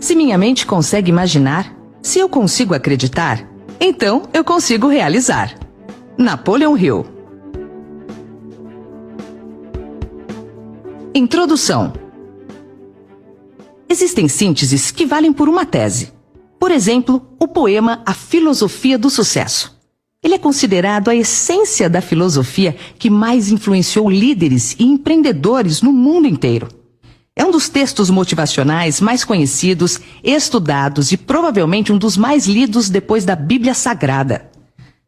Se minha mente consegue imaginar, se eu consigo acreditar, então eu consigo realizar. Napoleon Hill. Introdução. Existem sínteses que valem por uma tese. Por exemplo, o poema A Filosofia do Sucesso. Ele é considerado a essência da filosofia que mais influenciou líderes e empreendedores no mundo inteiro. É um dos textos motivacionais mais conhecidos, estudados e provavelmente um dos mais lidos depois da Bíblia Sagrada.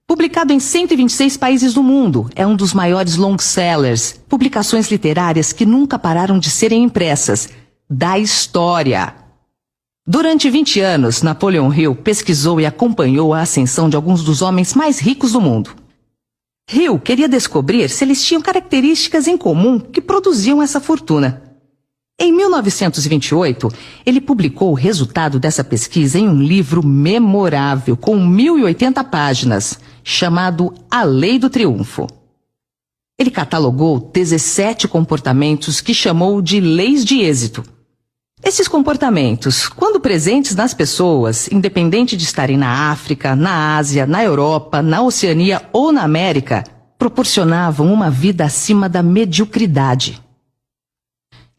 Publicado em 126 países do mundo, é um dos maiores long-sellers, publicações literárias que nunca pararam de serem impressas, da história. Durante 20 anos, Napoleon Hill pesquisou e acompanhou a ascensão de alguns dos homens mais ricos do mundo. Hill queria descobrir se eles tinham características em comum que produziam essa fortuna. Em 1928, ele publicou o resultado dessa pesquisa em um livro memorável com 1080 páginas, chamado A Lei do Triunfo. Ele catalogou 17 comportamentos que chamou de leis de êxito. Esses comportamentos, quando presentes nas pessoas, independente de estarem na África, na Ásia, na Europa, na Oceania ou na América, proporcionavam uma vida acima da mediocridade.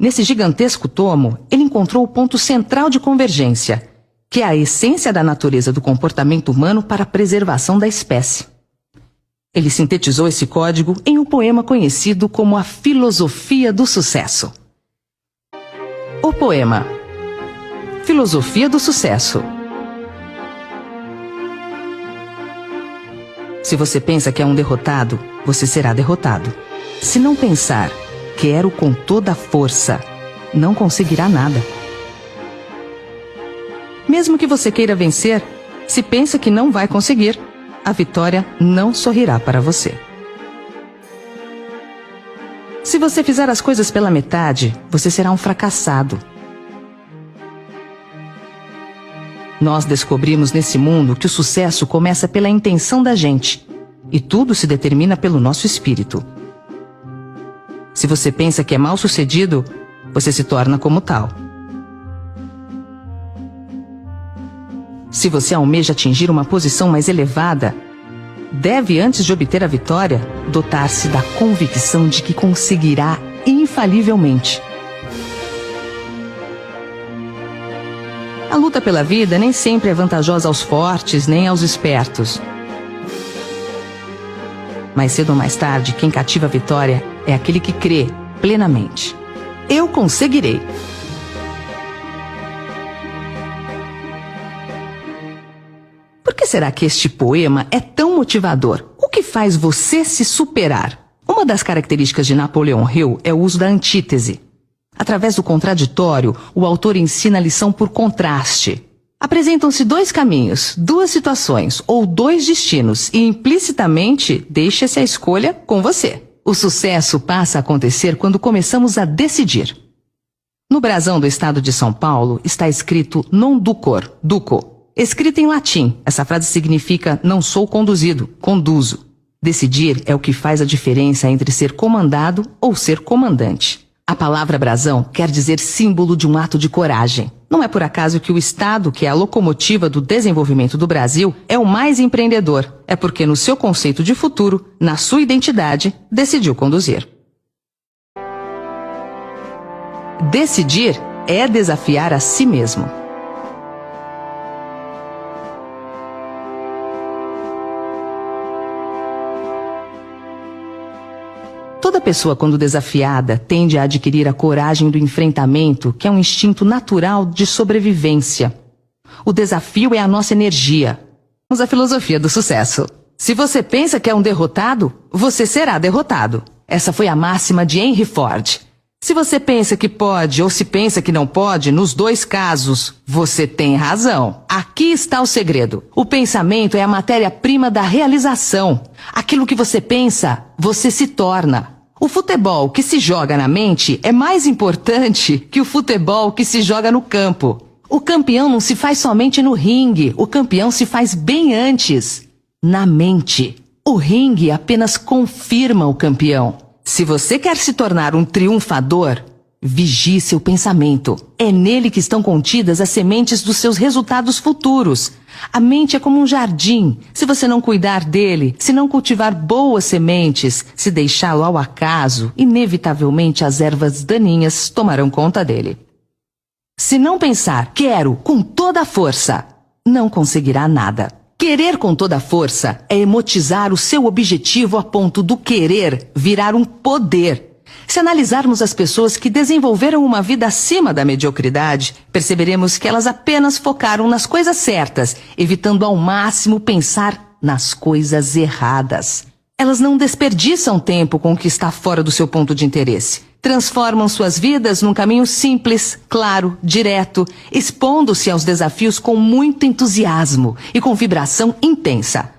Nesse gigantesco tomo, ele encontrou o ponto central de convergência, que é a essência da natureza do comportamento humano para a preservação da espécie. Ele sintetizou esse código em um poema conhecido como A Filosofia do Sucesso. O poema Filosofia do Sucesso. Se você pensa que é um derrotado, você será derrotado. Se não pensar, quero com toda a força, não conseguirá nada. Mesmo que você queira vencer, se pensa que não vai conseguir, a vitória não sorrirá para você. Se você fizer as coisas pela metade, você será um fracassado. Nós descobrimos nesse mundo que o sucesso começa pela intenção da gente, e tudo se determina pelo nosso espírito. Se você pensa que é mal-sucedido, você se torna como tal. Se você almeja atingir uma posição mais elevada, deve, antes de obter a vitória, dotar-se da convicção de que conseguirá infalivelmente. A luta pela vida nem sempre é vantajosa aos fortes nem aos espertos. Mais cedo ou mais tarde, quem cativa a vitória é aquele que crê plenamente. Eu conseguirei. Por que será que este poema é tão motivador? O que faz você se superar? Uma das características de Napoleon Hill é o uso da antítese. Através do contraditório, o autor ensina a lição por contraste. Apresentam-se dois caminhos, duas situações ou dois destinos e implicitamente deixa-se a escolha com você. O sucesso passa a acontecer quando começamos a decidir. No brasão do estado de São Paulo está escrito non ducor, duco. Escrita em latim, essa frase significa não sou conduzido, conduzo. Decidir é o que faz a diferença entre ser comandado ou ser comandante. A palavra brasão quer dizer símbolo de um ato de coragem. Não é por acaso que o Estado, que é a locomotiva do desenvolvimento do Brasil, é o mais empreendedor. É porque no seu conceito de futuro, na sua identidade, decidiu conduzir. Decidir é desafiar a si mesmo. Toda pessoa, quando desafiada, tende a adquirir a coragem do enfrentamento, que é um instinto natural de sobrevivência. O desafio é a nossa energia. Vamos à filosofia do sucesso. Se você pensa que é um derrotado, você será derrotado. Essa foi a máxima de Henry Ford. Se você pensa que pode ou se pensa que não pode, nos dois casos, você tem razão. Aqui está o segredo. O pensamento é a matéria-prima da realização. Aquilo que você pensa, você se torna. O futebol que se joga na mente é mais importante que o futebol que se joga no campo. O campeão não se faz somente no ringue, o campeão se faz bem antes, na mente. O ringue apenas confirma o campeão. Se você quer se tornar um triunfador, Vigie seu pensamento. É nele que estão contidas as sementes dos seus resultados futuros. A mente é como um jardim. Se você não cuidar dele, se não cultivar boas sementes, se deixá-lo ao acaso, inevitavelmente as ervas daninhas tomarão conta dele. Se não pensar, quero, com toda a força, não conseguirá nada. Querer com toda a força é emotizar o seu objetivo a ponto do querer virar um poder. Se analisarmos as pessoas que desenvolveram uma vida acima da mediocridade, perceberemos que elas apenas focaram nas coisas certas, evitando ao máximo pensar nas coisas erradas. Elas não desperdiçam tempo com o que está fora do seu ponto de interesse. Transformam suas vidas num caminho simples, claro, direto, expondo-se aos desafios com muito entusiasmo e com vibração intensa.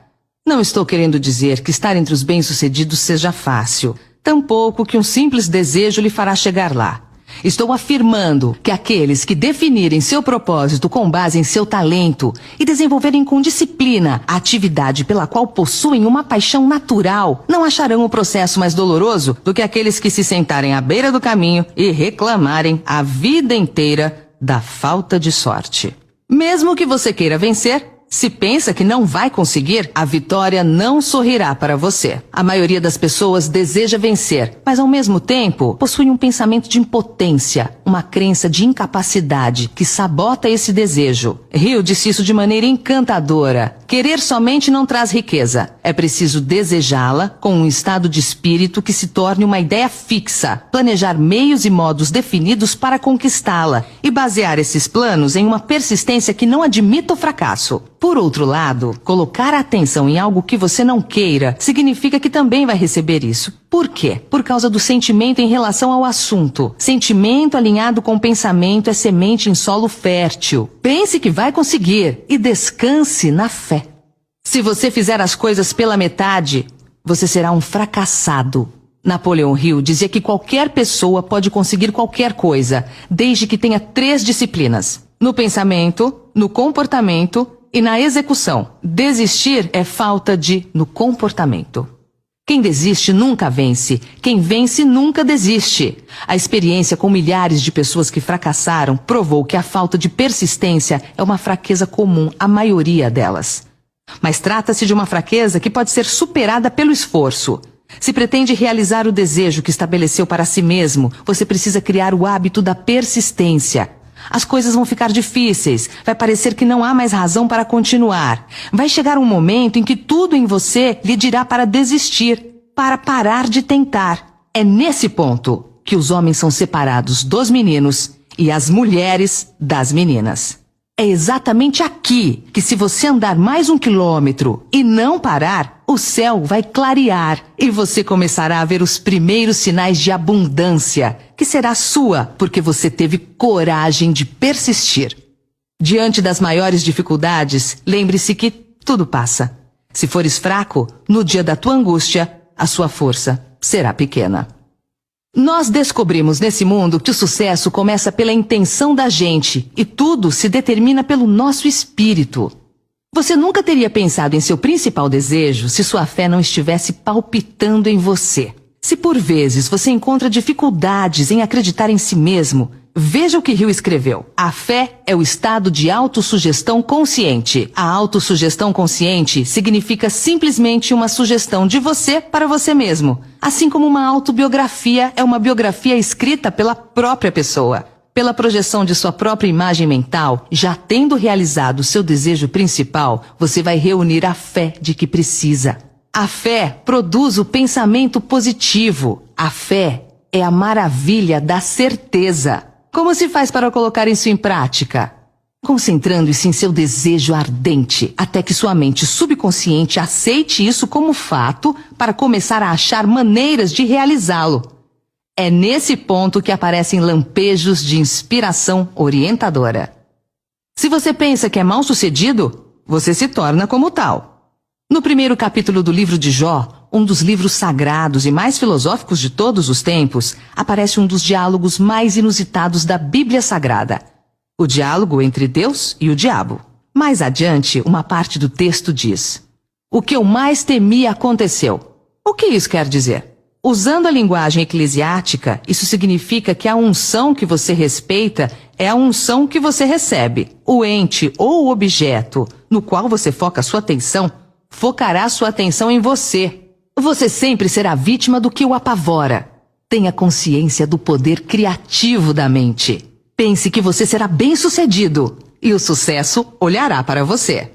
Não estou querendo dizer que estar entre os bem-sucedidos seja fácil. Tampouco que um simples desejo lhe fará chegar lá. Estou afirmando que aqueles que definirem seu propósito com base em seu talento e desenvolverem com disciplina a atividade pela qual possuem uma paixão natural, não acharão o processo mais doloroso do que aqueles que se sentarem à beira do caminho e reclamarem a vida inteira da falta de sorte. Mesmo que você queira vencer, se pensa que não vai conseguir, a vitória não sorrirá para você. A maioria das pessoas deseja vencer, mas ao mesmo tempo possui um pensamento de impotência, uma crença de incapacidade que sabota esse desejo. Hill disse isso de maneira encantadora. Querer somente não traz riqueza. É preciso desejá-la com um estado de espírito que se torne uma ideia fixa, planejar meios e modos definidos para conquistá-la e basear esses planos em uma persistência que não admita o fracasso. Por outro lado, colocar a atenção em algo que você não queira significa que também vai receber isso. Por quê? Por causa do sentimento em relação ao assunto. Sentimento alinhado com pensamento é semente em solo fértil. Pense que vai conseguir e descanse na fé. Se você fizer as coisas pela metade, você será um fracassado. Napoleão Hill dizia que qualquer pessoa pode conseguir qualquer coisa, desde que tenha 3 disciplinas: no pensamento, no comportamento e na execução. Desistir é falta no comportamento. Quem desiste nunca vence. Quem vence nunca desiste. A experiência com milhares de pessoas que fracassaram provou que a falta de persistência é uma fraqueza comum à maioria delas. Mas trata-se de uma fraqueza que pode ser superada pelo esforço. Se pretende realizar o desejo que estabeleceu para si mesmo, você precisa criar o hábito da persistência. As coisas vão ficar difíceis, vai parecer que não há mais razão para continuar. Vai chegar um momento em que tudo em você lhe dirá para desistir, para parar de tentar. É nesse ponto que os homens são separados dos meninos e as mulheres das meninas. É exatamente aqui que, se você andar mais 1 quilômetro e não parar, o céu vai clarear e você começará a ver os primeiros sinais de abundância, que será sua porque você teve coragem de persistir. Diante das maiores dificuldades, lembre-se que tudo passa. Se fores fraco, no dia da tua angústia, a sua força será pequena. Nós descobrimos nesse mundo que o sucesso começa pela intenção da gente e tudo se determina pelo nosso espírito. Você nunca teria pensado em seu principal desejo se sua fé não estivesse palpitando em você. Se por vezes você encontra dificuldades em acreditar em si mesmo, veja o que Hill escreveu. A fé é o estado de autossugestão consciente. A autossugestão consciente significa simplesmente uma sugestão de você para você mesmo. Assim como uma autobiografia é uma biografia escrita pela própria pessoa. Pela projeção de sua própria imagem mental, já tendo realizado seu desejo principal, você vai reunir a fé de que precisa. A fé produz o pensamento positivo. A fé é a maravilha da certeza. Como se faz para colocar isso em prática? Concentrando-se em seu desejo ardente, até que sua mente subconsciente aceite isso como fato para começar a achar maneiras de realizá-lo. É nesse ponto que aparecem lampejos de inspiração orientadora. Se você pensa que é mal-sucedido, você se torna como tal. No primeiro capítulo do livro de Jó, um dos livros sagrados e mais filosóficos de todos os tempos, aparece um dos diálogos mais inusitados da Bíblia Sagrada. O diálogo entre Deus e o diabo. Mais adiante, uma parte do texto diz: "O que eu mais temia aconteceu." O que isso quer dizer? Usando a linguagem eclesiástica, isso significa que a unção que você respeita é a unção que você recebe. O ente ou o objeto no qual você foca sua atenção, focará sua atenção em você. Você sempre será vítima do que o apavora. Tenha consciência do poder criativo da mente. Pense que você será bem-sucedido e o sucesso olhará para você.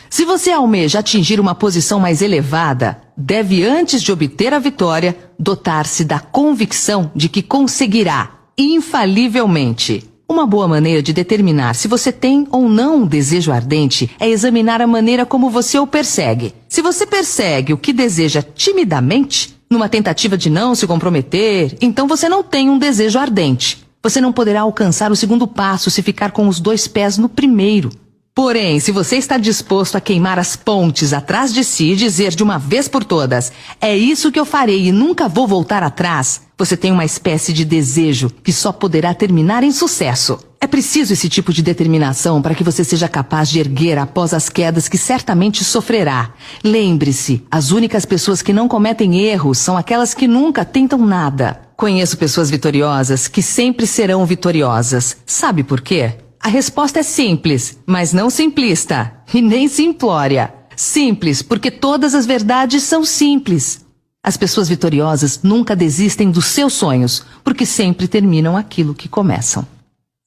Se você almeja atingir uma posição mais elevada, deve, antes de obter a vitória, dotar-se da convicção de que conseguirá, infalivelmente. Uma boa maneira de determinar se você tem ou não um desejo ardente é examinar a maneira como você o persegue. Se você persegue o que deseja timidamente, numa tentativa de não se comprometer, então você não tem um desejo ardente. Você não poderá alcançar o segundo passo se ficar com os 2 pés no primeiro. Porém, se você está disposto a queimar as pontes atrás de si e dizer de uma vez por todas, é isso que eu farei e nunca vou voltar atrás, você tem uma espécie de desejo que só poderá terminar em sucesso. É preciso esse tipo de determinação para que você seja capaz de erguer após as quedas que certamente sofrerá. Lembre-se, as únicas pessoas que não cometem erros são aquelas que nunca tentam nada. Conheço pessoas vitoriosas que sempre serão vitoriosas. Sabe por quê? A resposta é simples, mas não simplista, e nem simplória. Simples, porque todas as verdades são simples. As pessoas vitoriosas nunca desistem dos seus sonhos, porque sempre terminam aquilo que começam.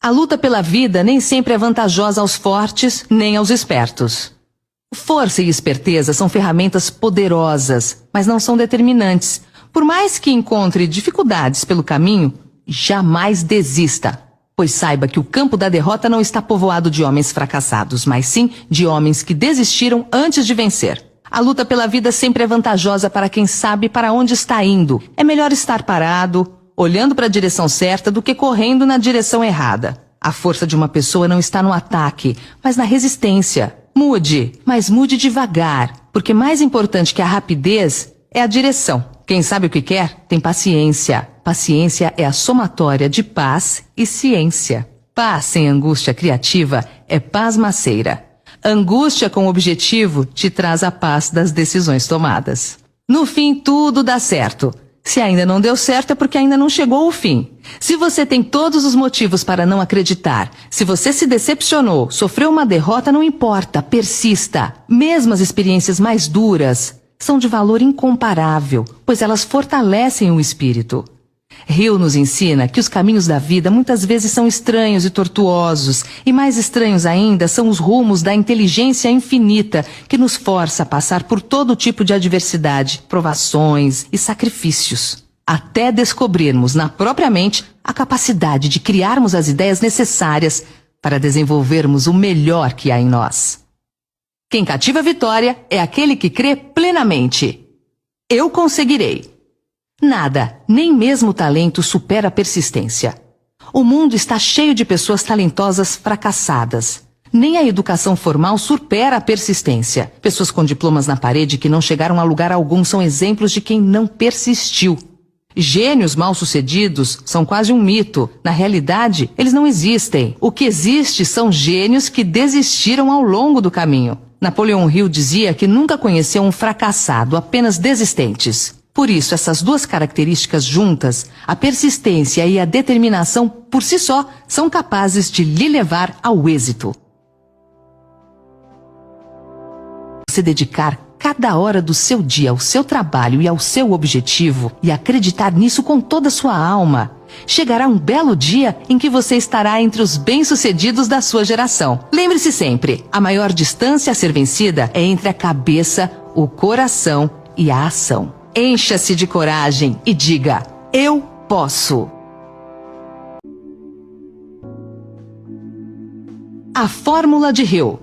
A luta pela vida nem sempre é vantajosa aos fortes, nem aos espertos. Força e esperteza são ferramentas poderosas, mas não são determinantes. Por mais que encontre dificuldades pelo caminho, jamais desista. Pois saiba que o campo da derrota não está povoado de homens fracassados, mas sim de homens que desistiram antes de vencer. A luta pela vida sempre é vantajosa para quem sabe para onde está indo. É melhor estar parado, olhando para a direção certa, do que correndo na direção errada. A força de uma pessoa não está no ataque, mas na resistência. Mude, mas mude devagar, porque mais importante que a rapidez é a direção. Quem sabe o que quer, tem paciência. Paciência é a somatória de paz e ciência. Paz sem angústia criativa é pasmaceira. Angústia com objetivo te traz a paz das decisões tomadas. No fim, tudo dá certo. Se ainda não deu certo é porque ainda não chegou o fim. Se você tem todos os motivos para não acreditar, se você se decepcionou, sofreu uma derrota, não importa, persista. Mesmo as experiências mais duras são de valor incomparável, pois elas fortalecem o espírito. Hill nos ensina que os caminhos da vida muitas vezes são estranhos e tortuosos, e mais estranhos ainda são os rumos da inteligência infinita que nos força a passar por todo tipo de adversidade, provações e sacrifícios, até descobrirmos na própria mente a capacidade de criarmos as ideias necessárias para desenvolvermos o melhor que há em nós. Quem cativa a vitória é aquele que crê plenamente. Eu conseguirei. Nada, nem mesmo o talento, supera a persistência. O mundo está cheio de pessoas talentosas fracassadas. Nem a educação formal supera a persistência. Pessoas com diplomas na parede que não chegaram a lugar algum são exemplos de quem não persistiu. Gênios mal-sucedidos são quase um mito. Na realidade, eles não existem. O que existe são gênios que desistiram ao longo do caminho. Napoleão Hill dizia que nunca conheceu um fracassado, apenas desistentes. Por isso, essas duas características juntas, a persistência e a determinação, por si só, são capazes de lhe levar ao êxito. Se dedicar cada hora do seu dia ao seu trabalho e ao seu objetivo e acreditar nisso com toda a sua alma, chegará um belo dia em que você estará entre os bem-sucedidos da sua geração. Lembre-se sempre, a maior distância a ser vencida é entre a cabeça, o coração e a ação. Encha-se de coragem e diga, eu posso. A fórmula de Hill.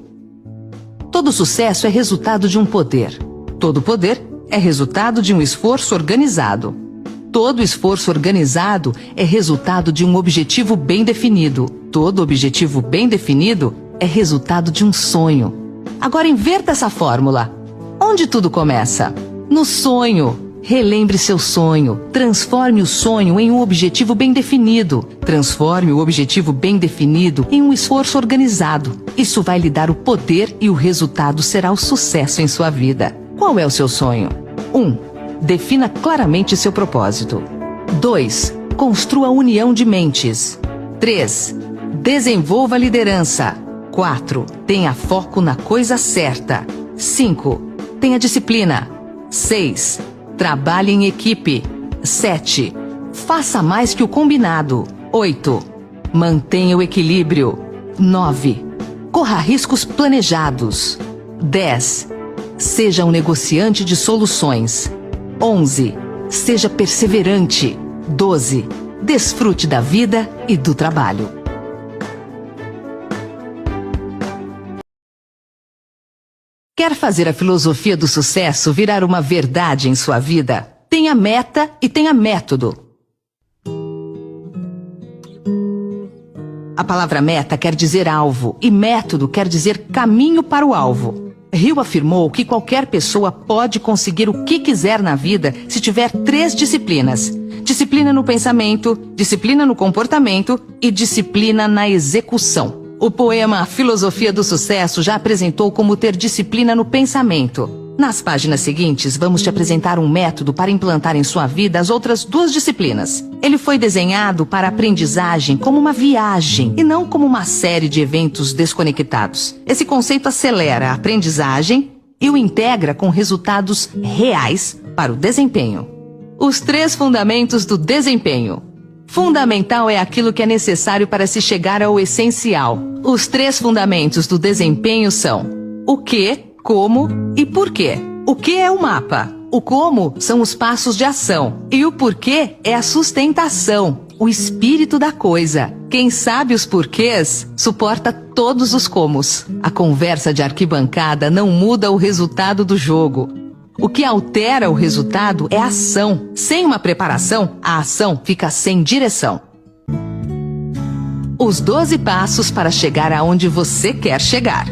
Todo sucesso é resultado de um poder. Todo poder é resultado de um esforço organizado. Todo esforço organizado é resultado de um objetivo bem definido. Todo objetivo bem definido é resultado de um sonho. Agora inverta essa fórmula. Onde tudo começa? No sonho. Relembre seu sonho. Transforme o sonho em um objetivo bem definido. Transforme o objetivo bem definido em um esforço organizado. Isso vai lhe dar o poder e o resultado será o sucesso em sua vida. Qual é o seu sonho? 1. Defina claramente seu propósito. 2. Construa união de mentes. 3. Desenvolva liderança. 4. Tenha foco na coisa certa. 5. Tenha disciplina. 6. Trabalhe em equipe. 7. Faça mais que o combinado. 8. Mantenha o equilíbrio. 9. Corra riscos planejados. 10. Seja um negociante de soluções. 11. Seja perseverante. 12. Desfrute da vida e do trabalho. Quer fazer a filosofia do sucesso virar uma verdade em sua vida? Tenha meta e tenha método. A palavra meta quer dizer alvo e método quer dizer caminho para o alvo. Hill afirmou que qualquer pessoa pode conseguir o que quiser na vida se tiver 3 disciplinas: disciplina no pensamento, disciplina no comportamento e disciplina na execução. O poema A Filosofia do Sucesso já apresentou como ter disciplina no pensamento. Nas páginas seguintes, vamos te apresentar um método para implantar em sua vida as outras 2 disciplinas. Ele foi desenhado para a aprendizagem como uma viagem e não como uma série de eventos desconectados. Esse conceito acelera a aprendizagem e o integra com resultados reais para o desempenho. Os 3 fundamentos do desempenho. Fundamental é aquilo que é necessário para se chegar ao essencial. Os 3 fundamentos do desempenho são o que, como e porquê. O que é o mapa? O como são os passos de ação. E o porquê é a sustentação, o espírito da coisa. Quem sabe os porquês, suporta todos os comos. A conversa de arquibancada não muda o resultado do jogo. O que altera o resultado é a ação. Sem uma preparação, a ação fica sem direção. Os 12 passos para chegar aonde você quer chegar.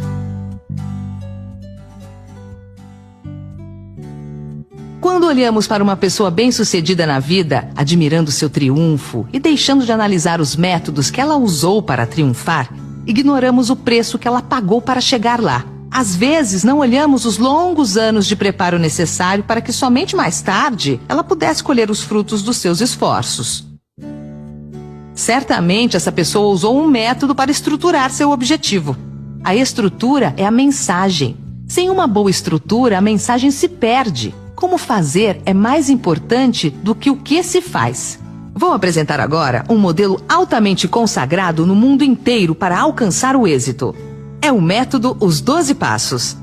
Quando olhamos para uma pessoa bem-sucedida na vida, admirando seu triunfo e deixando de analisar os métodos que ela usou para triunfar, ignoramos o preço que ela pagou para chegar lá. Às vezes, não olhamos os longos anos de preparo necessário para que somente mais tarde ela pudesse colher os frutos dos seus esforços. Certamente, essa pessoa usou um método para estruturar seu objetivo. A estrutura é a mensagem. Sem uma boa estrutura, a mensagem se perde. Como fazer é mais importante do que o que se faz. Vou apresentar agora um modelo altamente consagrado no mundo inteiro para alcançar o êxito. É o método Os 12 Passos.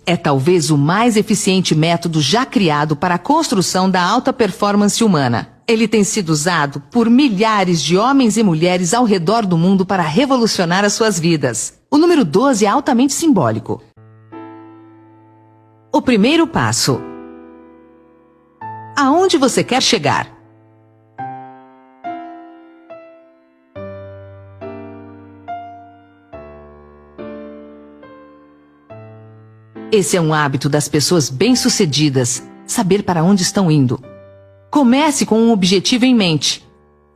É talvez o mais eficiente método já criado para a construção da alta performance humana. Ele tem sido usado por milhares de homens e mulheres ao redor do mundo para revolucionar as suas vidas. O número 12 é altamente simbólico. O primeiro passo. Aonde você quer chegar? Esse é um hábito das pessoas bem-sucedidas, saber para onde estão indo. Comece com um objetivo em mente.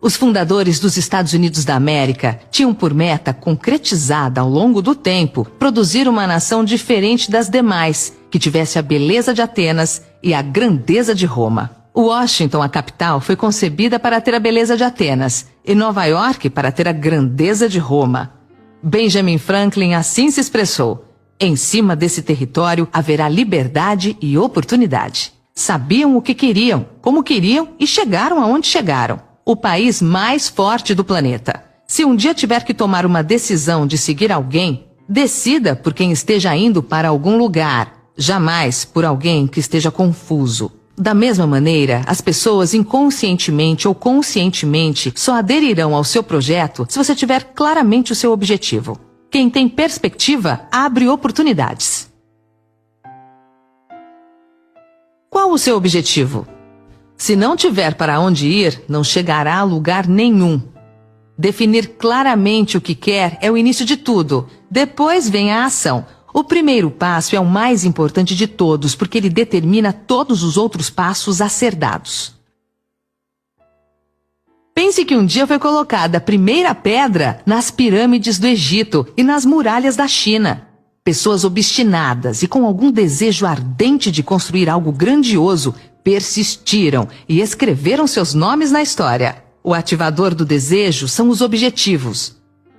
Os fundadores dos Estados Unidos da América tinham por meta, concretizada ao longo do tempo, produzir uma nação diferente das demais, que tivesse a beleza de Atenas e a grandeza de Roma. Washington, a capital, foi concebida para ter a beleza de Atenas, e Nova York para ter a grandeza de Roma. Benjamin Franklin assim se expressou: em cima desse território haverá liberdade e oportunidade. Sabiam o que queriam, como queriam e chegaram aonde chegaram. O país mais forte do planeta. Se um dia tiver que tomar uma decisão de seguir alguém, decida por quem esteja indo para algum lugar, jamais por alguém que esteja confuso. Da mesma maneira, as pessoas inconscientemente ou conscientemente só aderirão ao seu projeto se você tiver claramente o seu objetivo. Quem tem perspectiva abre oportunidades. Qual o seu objetivo? Se não tiver para onde ir, não chegará a lugar nenhum. Definir claramente o que quer é o início de tudo. Depois vem a ação. O primeiro passo é o mais importante de todos, porque ele determina todos os outros passos a ser dados. Pense que um dia foi colocada a primeira pedra nas pirâmides do Egito e nas muralhas da China. Pessoas obstinadas e com algum desejo ardente de construir algo grandioso persistiram e escreveram seus nomes na história. O ativador do desejo são os objetivos.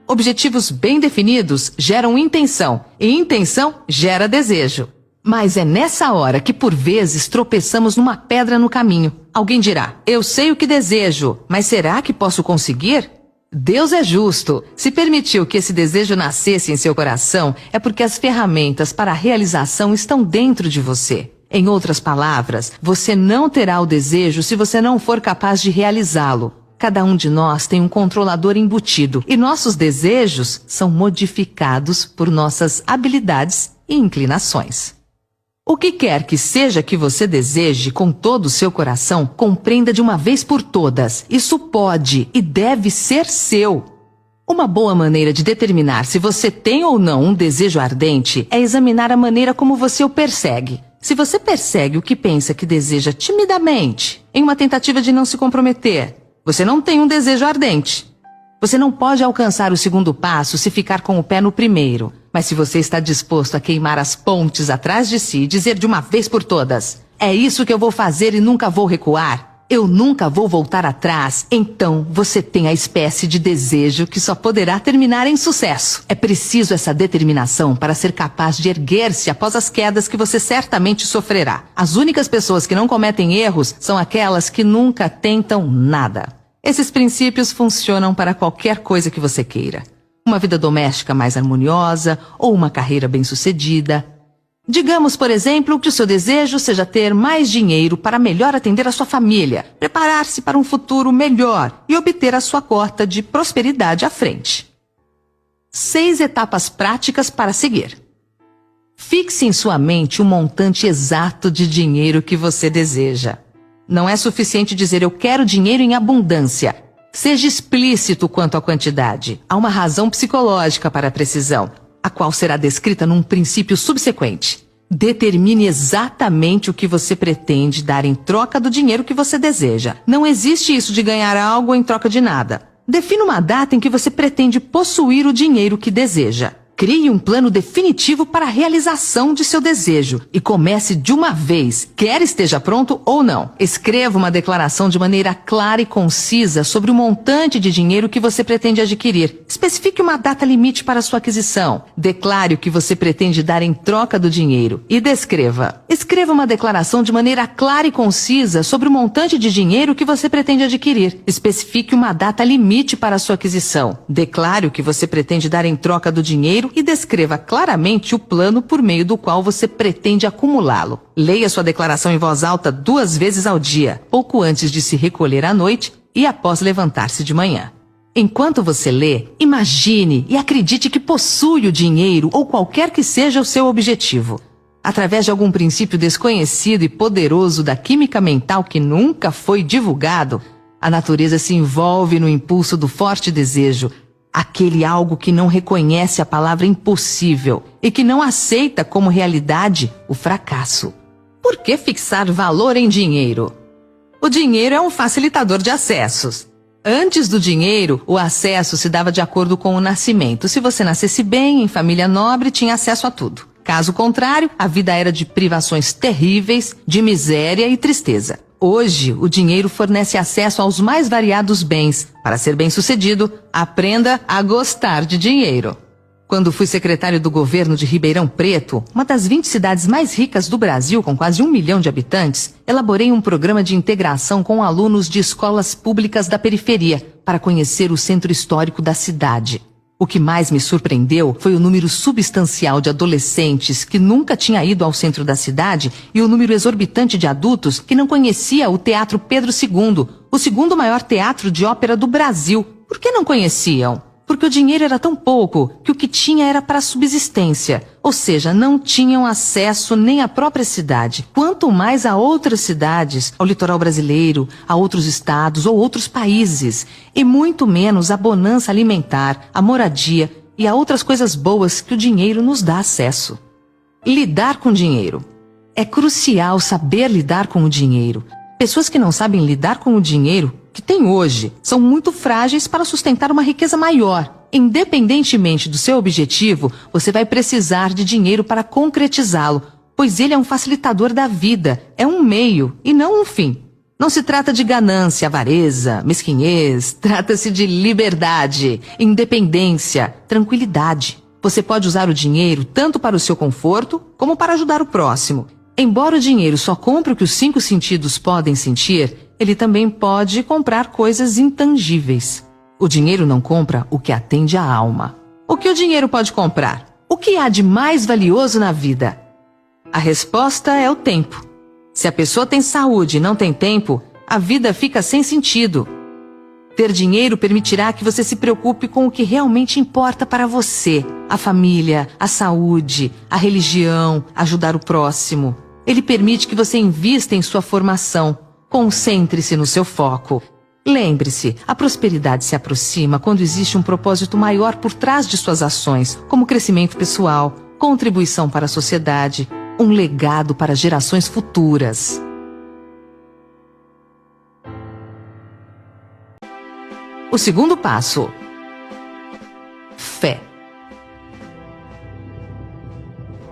Objetivos bem definidos geram intenção, e intenção gera desejo. Mas é nessa hora que por vezes tropeçamos numa pedra no caminho. Alguém dirá, eu sei o que desejo, mas será que posso conseguir? Deus é justo. Se permitiu que esse desejo nascesse em seu coração, é porque as ferramentas para a realização estão dentro de você. Em outras palavras, você não terá o desejo se você não for capaz de realizá-lo. Cada um de nós tem um controlador embutido e nossos desejos são modificados por nossas habilidades e inclinações. O que quer que seja que você deseje com todo o seu coração, compreenda de uma vez por todas. Isso pode e deve ser seu. Uma boa maneira de determinar se você tem ou não um desejo ardente é examinar a maneira como você o persegue. Se você persegue o que pensa que deseja timidamente, em uma tentativa de não se comprometer, você não tem um desejo ardente. Você não pode alcançar o segundo passo se ficar com o pé no primeiro. Mas se você está disposto a queimar as pontes atrás de si e dizer de uma vez por todas, é isso que eu vou fazer e nunca vou recuar, eu nunca vou voltar atrás, então você tem a espécie de desejo que só poderá terminar em sucesso. É preciso essa determinação para ser capaz de erguer-se após as quedas que você certamente sofrerá. As únicas pessoas que não cometem erros são aquelas que nunca tentam nada. Esses princípios funcionam para qualquer coisa que você queira. Uma vida doméstica mais harmoniosa ou uma carreira bem-sucedida. Digamos, por exemplo, que o seu desejo seja ter mais dinheiro para melhor atender a sua família, preparar-se para um futuro melhor e obter a sua cota de prosperidade à frente. 6 etapas práticas para seguir. Fixe em sua mente o montante exato de dinheiro que você deseja. Não é suficiente dizer eu quero dinheiro em abundância. Seja explícito quanto à quantidade. Há uma razão psicológica para a precisão, a qual será descrita num princípio subsequente. Determine exatamente o que você pretende dar em troca do dinheiro que você deseja. Não existe isso de ganhar algo em troca de nada. Defina uma data em que você pretende possuir o dinheiro que deseja. Crie um plano definitivo para a realização de seu desejo e comece de uma vez, quer esteja pronto ou não. Escreva uma declaração de maneira clara e concisa sobre o montante de dinheiro que você pretende adquirir. Especifique uma data limite para sua aquisição. Declare o que você pretende dar em troca do dinheiro e descreva. Escreva uma declaração de maneira clara e concisa sobre o montante de dinheiro que você pretende adquirir. Especifique uma data limite para sua aquisição. Declare o que você pretende dar em troca do dinheiro e descreva claramente o plano por meio do qual você pretende acumulá-lo. Leia sua declaração em voz alta 2 vezes ao dia, pouco antes de se recolher à noite e após levantar-se de manhã. Enquanto você lê, imagine e acredite que possui o dinheiro ou qualquer que seja o seu objetivo. Através de algum princípio desconhecido e poderoso da química mental que nunca foi divulgado, a natureza se envolve no impulso do forte desejo, aquele algo que não reconhece a palavra impossível e que não aceita como realidade o fracasso. Por que fixar valor em dinheiro? O dinheiro é um facilitador de acessos. Antes do dinheiro, o acesso se dava de acordo com o nascimento. Se você nascesse bem, em família nobre, tinha acesso a tudo. Caso contrário, a vida era de privações terríveis, de miséria e tristeza. Hoje, o dinheiro fornece acesso aos mais variados bens. Para ser bem-sucedido, aprenda a gostar de dinheiro. Quando fui secretário do governo de Ribeirão Preto, uma das 20 cidades mais ricas do Brasil, com quase 1 milhão de habitantes, elaborei um programa de integração com alunos de escolas públicas da periferia para conhecer o centro histórico da cidade. O que mais me surpreendeu foi o número substancial de adolescentes que nunca tinha ido ao centro da cidade e o número exorbitante de adultos que não conhecia o Teatro Pedro II, o segundo maior teatro de ópera do Brasil. Por que não conheciam? Porque o dinheiro era tão pouco que o que tinha era para subsistência, ou seja, não tinham acesso nem à própria cidade, quanto mais a outras cidades, ao litoral brasileiro, a outros estados ou outros países, e muito menos à bonança alimentar, à moradia e a outras coisas boas que o dinheiro nos dá acesso. Lidar com dinheiro. É crucial saber lidar com o dinheiro. Pessoas que não sabem lidar com o dinheiro que têm hoje são muito frágeis para sustentar uma riqueza maior Independentemente do seu objetivo, você vai precisar de dinheiro para concretizá-lo, pois ele é um facilitador da vida, é um meio e não um fim. Não se trata de ganância, avareza, mesquinhez, trata-se de liberdade, independência, tranquilidade. Você pode usar o dinheiro tanto para o seu conforto como para ajudar o próximo. Embora o dinheiro só compre o que os 5 sentidos podem sentir, ele também pode comprar coisas intangíveis. O dinheiro não compra o que atende à alma. O que o dinheiro pode comprar? O que há de mais valioso na vida? A resposta é o tempo. Se a pessoa tem saúde e não tem tempo, a vida fica sem sentido. Ter dinheiro permitirá que você se preocupe com o que realmente importa para você: a família, a saúde, a religião, ajudar o próximo. Ele permite que você invista em sua formação. Concentre-se no seu foco. Lembre-se, a prosperidade se aproxima quando existe um propósito maior por trás de suas ações, como crescimento pessoal, contribuição para a sociedade, um legado para gerações futuras. O segundo passo: fé.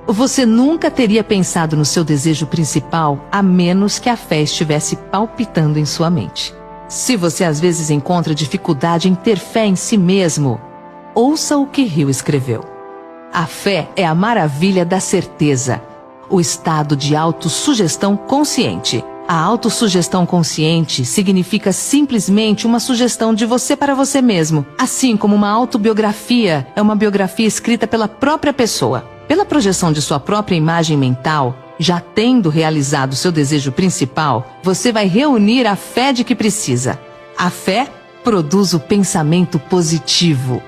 Você nunca teria pensado no seu desejo principal a menos que a fé estivesse palpitando em sua mente. Se você às vezes encontra dificuldade em ter fé em si mesmo, ouça o que Hill escreveu. A fé é a maravilha da certeza, o estado de autossugestão consciente. A autossugestão consciente significa simplesmente uma sugestão de você para você mesmo, assim como uma autobiografia é uma biografia escrita pela própria pessoa. Pela projeção de sua própria imagem mental, já tendo realizado seu desejo principal, você vai reunir a fé de que precisa. A fé produz o pensamento positivo.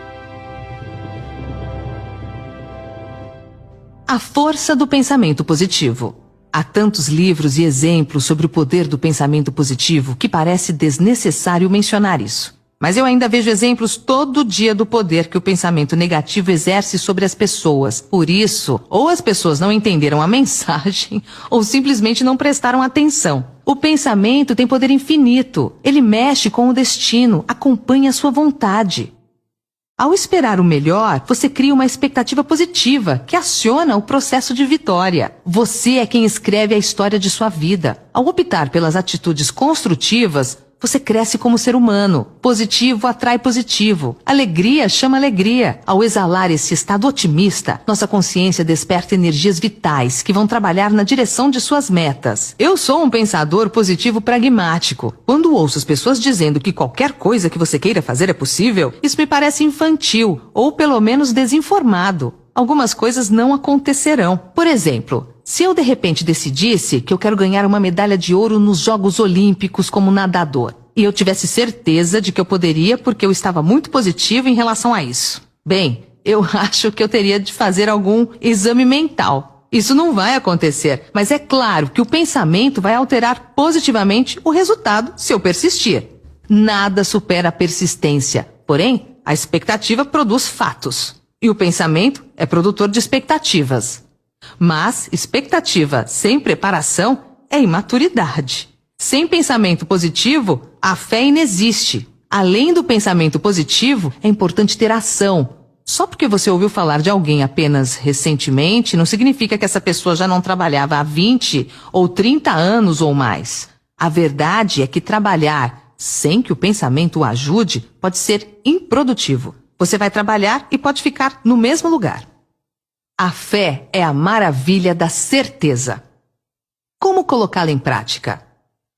A força do pensamento positivo. Há tantos livros e exemplos sobre o poder do pensamento positivo que parece desnecessário mencionar isso. Mas eu ainda vejo exemplos todo dia do poder que o pensamento negativo exerce sobre as pessoas. Por isso, ou as pessoas não entenderam a mensagem, ou simplesmente não prestaram atenção. O pensamento tem poder infinito. Ele mexe com o destino, acompanha a sua vontade. Ao esperar o melhor, você cria uma expectativa positiva, que aciona o processo de vitória. Você é quem escreve a história de sua vida. Ao optar pelas atitudes construtivas, você cresce como ser humano. Positivo atrai positivo. Alegria chama alegria. Ao exalar esse estado otimista, nossa consciência desperta energias vitais que vão trabalhar na direção de suas metas. Eu sou um pensador positivo pragmático. Quando ouço as pessoas dizendo que qualquer coisa que você queira fazer é possível, isso me parece infantil, ou pelo menos desinformado. Algumas coisas não acontecerão. Por exemplo, se eu de repente decidisse que eu quero ganhar uma medalha de ouro nos Jogos Olímpicos como nadador, e eu tivesse certeza de que eu poderia porque eu estava muito positivo em relação a isso, bem, eu acho que eu teria de fazer algum exame mental. Isso não vai acontecer, mas é claro que o pensamento vai alterar positivamente o resultado se eu persistir. Nada supera a persistência, porém, a expectativa produz fatos. E o pensamento é produtor de expectativas. Mas expectativa sem preparação é imaturidade. Sem pensamento positivo, a fé inexiste. Além do pensamento positivo, é importante ter ação. Só porque você ouviu falar de alguém apenas recentemente, não significa que essa pessoa já não trabalhava há 20 ou 30 anos ou mais. A verdade é que trabalhar sem que o pensamento o ajude pode ser improdutivo. Você vai trabalhar e pode ficar no mesmo lugar. A fé é a maravilha da certeza. Como colocá-la em prática?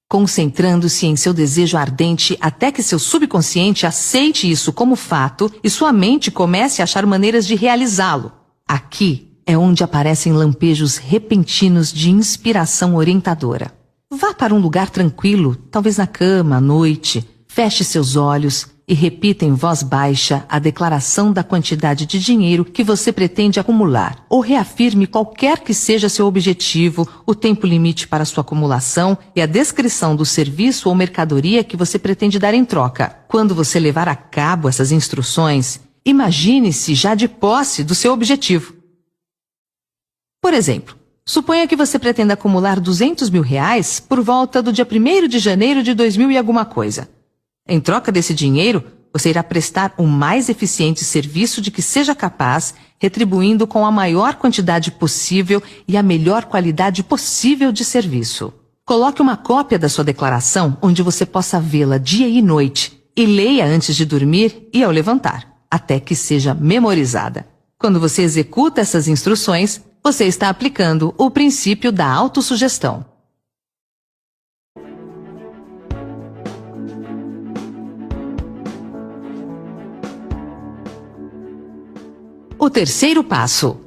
Concentrando-se em seu desejo ardente até que seu subconsciente aceite isso como fato e sua mente comece a achar maneiras de realizá-lo. Aqui é onde aparecem lampejos repentinos de inspiração orientadora. Vá para um lugar tranquilo, talvez na cama, à noite, feche seus olhos e repita em voz baixa a declaração da quantidade de dinheiro que você pretende acumular, ou reafirme qualquer que seja seu objetivo, o tempo limite para sua acumulação e a descrição do serviço ou mercadoria que você pretende dar em troca. Quando você levar a cabo essas instruções, imagine-se já de posse do seu objetivo. Por exemplo, suponha que você pretenda acumular R$200 mil por volta do dia 1º de janeiro de 2000 e alguma coisa. Em troca desse dinheiro, Você irá prestar o mais eficiente serviço de que seja capaz, retribuindo com a maior quantidade possível e a melhor qualidade possível de serviço. Coloque uma cópia da sua declaração onde você possa vê-la dia e noite e leia antes de dormir e ao levantar, até que seja memorizada. Quando você executa essas instruções, você está aplicando o princípio da autossugestão. O terceiro passo: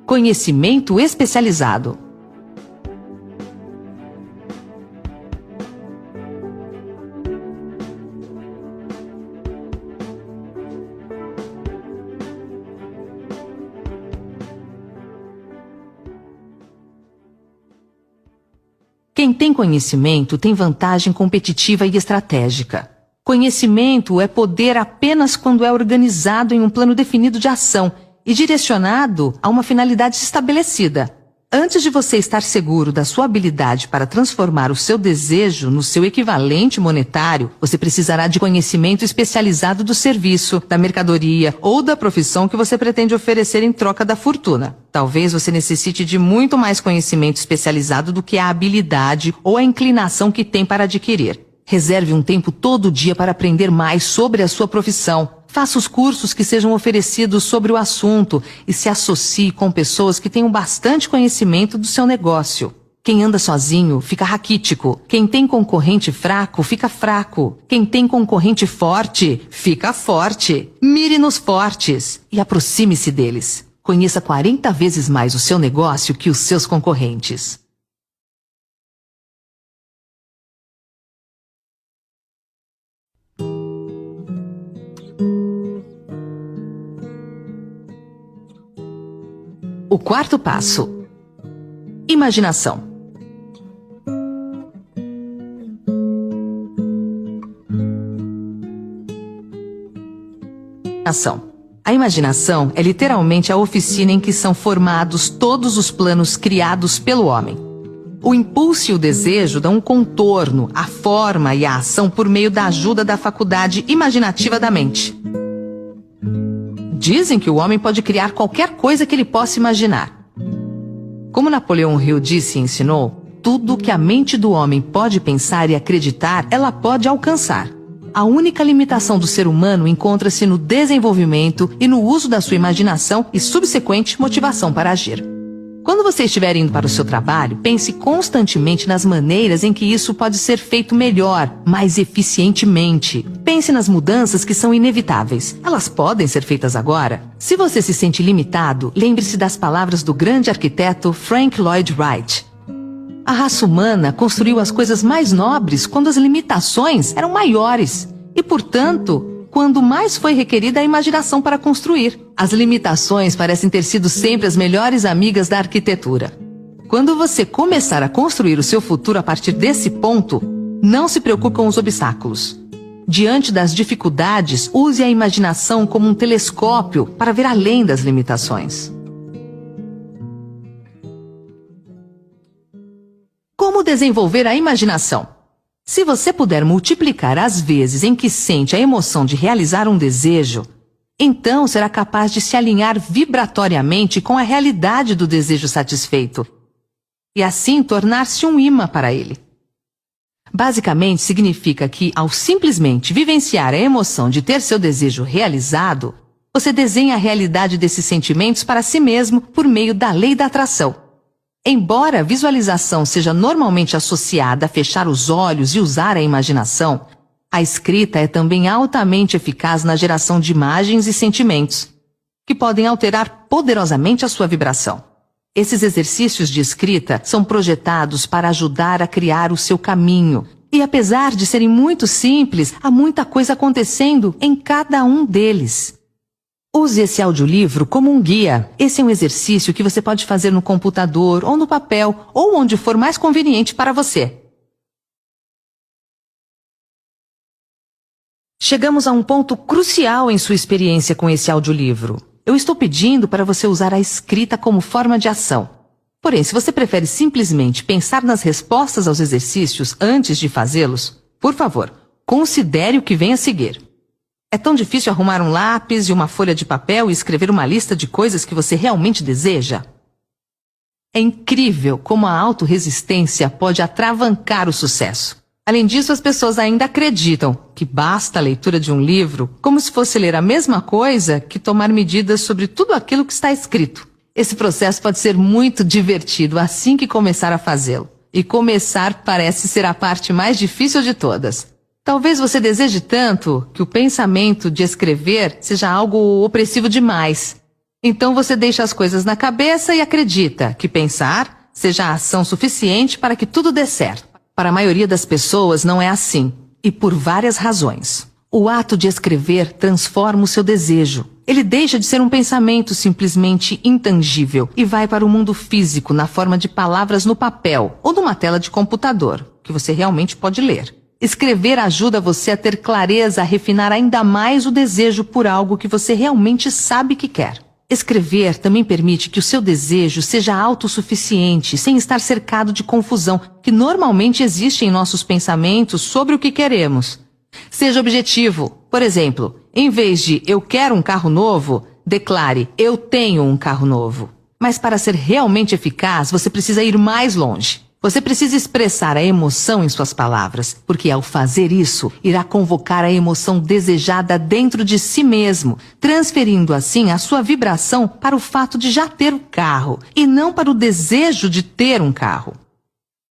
conhecimento especializado. Quem tem conhecimento tem vantagem competitiva e estratégica. Conhecimento é poder apenas quando é organizado em um plano definido de ação e direcionado a uma finalidade estabelecida. Antes de você estar seguro da sua habilidade para transformar o seu desejo no seu equivalente monetário, você precisará de conhecimento especializado do serviço, da mercadoria ou da profissão que você pretende oferecer em troca da fortuna. Talvez você necessite de muito mais conhecimento especializado do que a habilidade ou a inclinação que tem para adquirir. Reserve um tempo todo dia para aprender mais sobre a sua profissão. Faça os cursos que sejam oferecidos sobre o assunto e se associe com pessoas que tenham bastante conhecimento do seu negócio. Quem anda sozinho fica raquítico. Quem tem concorrente fraco fica fraco. Quem tem concorrente forte fica forte. Mire nos fortes e aproxime-se deles. Conheça 40 vezes mais o seu negócio que os seus concorrentes. O quarto passo: imaginação. A imaginação é literalmente a oficina em que são formados todos os planos criados pelo homem. O impulso e o desejo dão um contorno, a forma e a ação por meio da ajuda da faculdade imaginativa da mente. Dizem que o homem pode criar qualquer coisa que ele possa imaginar. Como Napoleão Hill disse e ensinou, tudo que a mente do homem pode pensar e acreditar, ela pode alcançar. A única limitação do ser humano encontra-se no desenvolvimento e no uso da sua imaginação e subsequente motivação para agir. Quando você estiver indo para o seu trabalho, pense constantemente nas maneiras em que isso pode ser feito melhor, mais eficientemente. Pense nas mudanças que são inevitáveis. Elas podem ser feitas agora. Se você se sente limitado, lembre-se das palavras do grande arquiteto Frank Lloyd Wright. A raça humana construiu as coisas mais nobres quando as limitações eram maiores e, portanto, quando mais foi requerida a imaginação para construir. As limitações parecem ter sido sempre as melhores amigas da arquitetura. Quando você começar a construir o seu futuro a partir desse ponto, não se preocupe com os obstáculos. Diante das dificuldades, use a imaginação como um telescópio para ver além das limitações. Como desenvolver a imaginação? Se você puder multiplicar as vezes em que sente a emoção de realizar um desejo, então será capaz de se alinhar vibratoriamente com a realidade do desejo satisfeito e assim tornar-se um imã para ele. Basicamente significa que, ao simplesmente vivenciar a emoção de ter seu desejo realizado, você desenha a realidade desses sentimentos para si mesmo por meio da lei da atração. Embora a visualização seja normalmente associada a fechar os olhos e usar a imaginação, a escrita é também altamente eficaz na geração de imagens e sentimentos, que podem alterar poderosamente a sua vibração. Esses exercícios de escrita são projetados para ajudar a criar o seu caminho, e apesar de serem muito simples, há muita coisa acontecendo em cada um deles. Use esse audiolivro como um guia. Esse é um exercício que você pode fazer no computador ou no papel, ou onde for mais conveniente para você. Chegamos a um ponto crucial em sua experiência com esse audiolivro. Eu estou pedindo para você usar a escrita como forma de ação. Porém, se você prefere simplesmente pensar nas respostas aos exercícios antes de fazê-los, por favor, Considere o que vem a seguir. É tão difícil arrumar um lápis e uma folha de papel e escrever uma lista de coisas que você realmente deseja? É incrível como a autorresistência pode atravancar o sucesso. Além disso, as pessoas ainda acreditam que basta a leitura de um livro como se fosse ler a mesma coisa que tomar medidas sobre tudo aquilo que está escrito. Esse processo pode ser muito divertido assim que começar a fazê-lo. E começar parece ser a parte mais difícil de todas. Talvez você deseje tanto que o pensamento de escrever seja algo opressivo demais. Então você deixa as coisas na cabeça e acredita que pensar seja a ação suficiente para que tudo dê certo. Para a maioria das pessoas não é assim, e por várias razões. O ato de escrever transforma o seu desejo. Ele deixa de ser um pensamento simplesmente intangível e vai para o mundo físico na forma de palavras no papel ou numa tela de computador, que você realmente pode ler. Escrever ajuda você a ter clareza, a refinar ainda mais o desejo por algo que você realmente sabe que quer. Escrever também permite que o seu desejo seja autossuficiente, sem estar cercado de confusão, que normalmente existe em nossos pensamentos sobre o que queremos. Seja objetivo. Por exemplo, em vez de "eu quero um carro novo", declare "eu tenho um carro novo". Mas para ser realmente eficaz, você precisa ir mais longe. Você precisa expressar a emoção em suas palavras, porque ao fazer isso, irá convocar a emoção desejada dentro de si mesmo, transferindo assim a sua vibração para o fato de já ter o carro, e não para o desejo de ter um carro.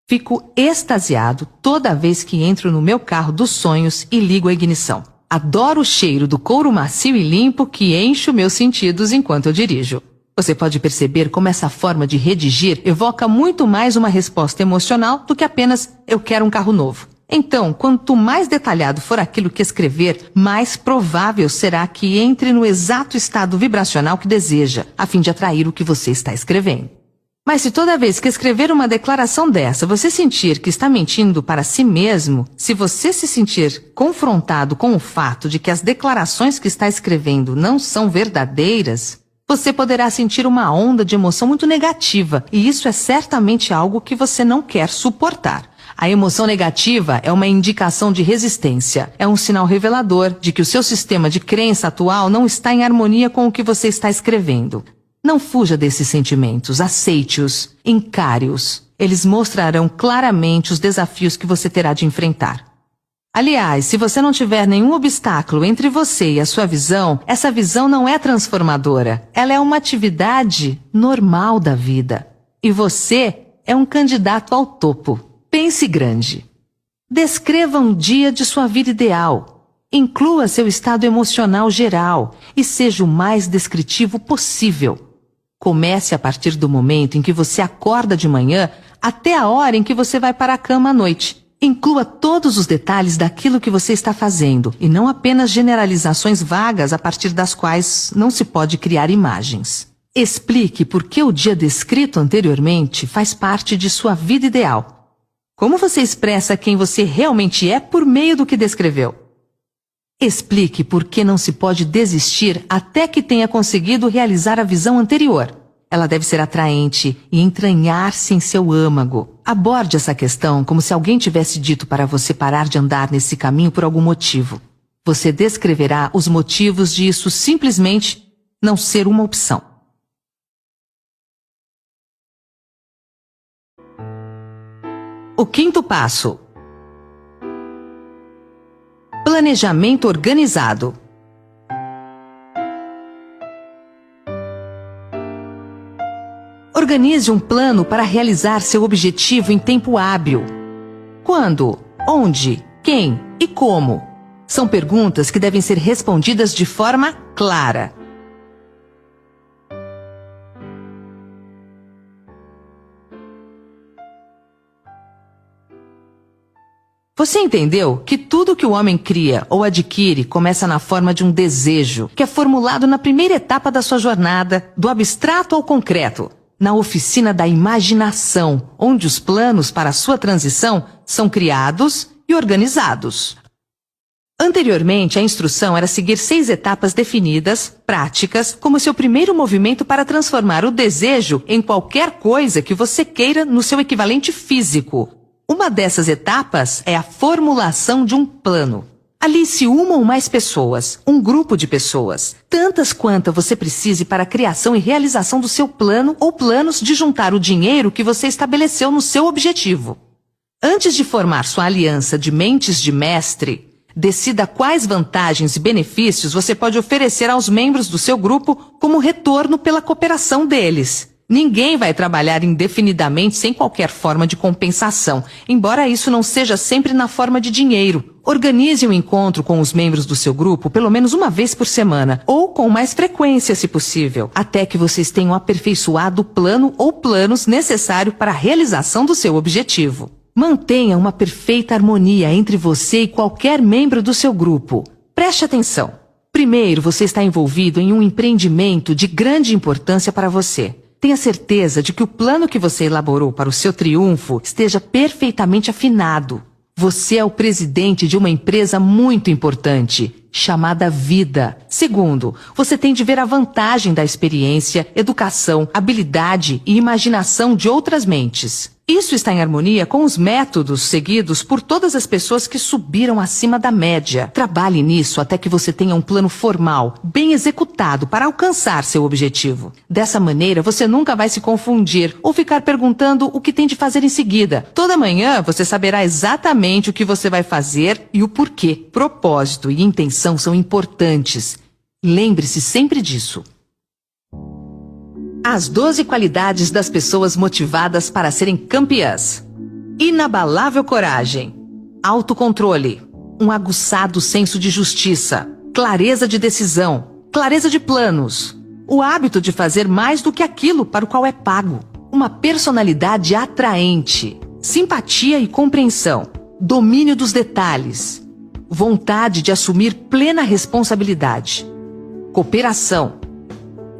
Fico extasiado toda vez que entro no meu carro dos sonhos e ligo a ignição. Adoro o cheiro do couro macio e limpo que enche os meus sentidos enquanto eu dirijo. Você pode perceber como essa forma de redigir evoca muito mais uma resposta emocional do que apenas "eu quero um carro novo". Então, quanto mais detalhado for aquilo que escrever, mais provável será que entre no exato estado vibracional que deseja, a fim de atrair o que você está escrevendo. Mas se toda vez que escrever uma declaração dessa você sentir que está mentindo para si mesmo, se você se sentir confrontado com o fato de que as declarações que está escrevendo não são verdadeiras, você poderá sentir uma onda de emoção muito negativa, e isso é certamente algo que você não quer suportar. A emoção negativa é uma indicação de resistência. É um sinal revelador de que o seu sistema de crença atual não está em harmonia com o que você está escrevendo. Não fuja desses sentimentos, aceite-os, encare-os. Eles mostrarão claramente os desafios que você terá de enfrentar. Aliás, se você não tiver nenhum obstáculo entre você e a sua visão, essa visão não é transformadora. Ela é uma atividade normal da vida. E você é um candidato ao topo. Pense grande. Descreva um dia de sua vida ideal. Inclua seu estado emocional geral e seja o mais descritivo possível. Comece a partir do momento em que você acorda de manhã até a hora em que você vai para a cama à noite. Inclua todos os detalhes daquilo que você está fazendo e não apenas generalizações vagas a partir das quais não se pode criar imagens. Explique por que o dia descrito anteriormente faz parte de sua vida ideal. Como você expressa quem você realmente é por meio do que descreveu? Explique por que não se pode desistir até que tenha conseguido realizar a visão anterior. Ela deve ser atraente e entranhar-se em seu âmago. Aborde essa questão como se alguém tivesse dito para você parar de andar nesse caminho por algum motivo. Você descreverá os motivos de isso simplesmente não ser uma opção. O quinto passo: planejamento organizado. Organize um plano para realizar seu objetivo em tempo hábil. Quando, onde, quem e como? São perguntas que devem ser respondidas de forma clara. Você entendeu que tudo que o homem cria ou adquire começa na forma de um desejo, que é formulado na primeira etapa da sua jornada, do abstrato ao concreto, na oficina da imaginação, onde os planos para a sua transição são criados e organizados. Anteriormente, a instrução era seguir 6 etapas definidas, práticas, como seu primeiro movimento para transformar o desejo em qualquer coisa que você queira no seu equivalente físico. Uma dessas etapas é a formulação de um plano. Alice uma ou mais pessoas, um grupo de pessoas, tantas quantas você precise para a criação e realização do seu plano ou planos de juntar o dinheiro que você estabeleceu no seu objetivo. Antes de formar sua aliança de mentes de mestre, decida quais vantagens e benefícios você pode oferecer aos membros do seu grupo como retorno pela cooperação deles. Ninguém vai trabalhar indefinidamente sem qualquer forma de compensação, embora isso não seja sempre na forma de dinheiro. Organize um encontro com os membros do seu grupo pelo menos uma vez por semana, ou com mais frequência se possível, até que vocês tenham aperfeiçoado o plano ou planos necessário para a realização do seu objetivo. Mantenha uma perfeita harmonia entre você e qualquer membro do seu grupo. Preste atenção. Primeiro, você está envolvido em um empreendimento de grande importância para você. Tenha certeza de que o plano que você elaborou para o seu triunfo esteja perfeitamente afinado. Você é o presidente de uma empresa muito importante, chamada vida. Segundo, você tem de ver a vantagem da experiência, educação, habilidade e imaginação de outras mentes. Isso está em harmonia com os métodos seguidos por todas as pessoas que subiram acima da média. Trabalhe nisso até que você tenha um plano formal, bem executado para alcançar seu objetivo. Dessa maneira, você nunca vai se confundir ou ficar perguntando o que tem de fazer em seguida. Toda manhã, você saberá exatamente o que você vai fazer e o porquê. Propósito e intenção são importantes. Lembre-se sempre disso. As 12 qualidades das pessoas motivadas para serem campeãs. Inabalável coragem, autocontrole, um aguçado senso de justiça, clareza de decisão, clareza de planos, o hábito de fazer mais do que aquilo para o qual é pago, uma personalidade atraente, simpatia e compreensão, domínio dos detalhes, vontade de assumir plena responsabilidade, cooperação,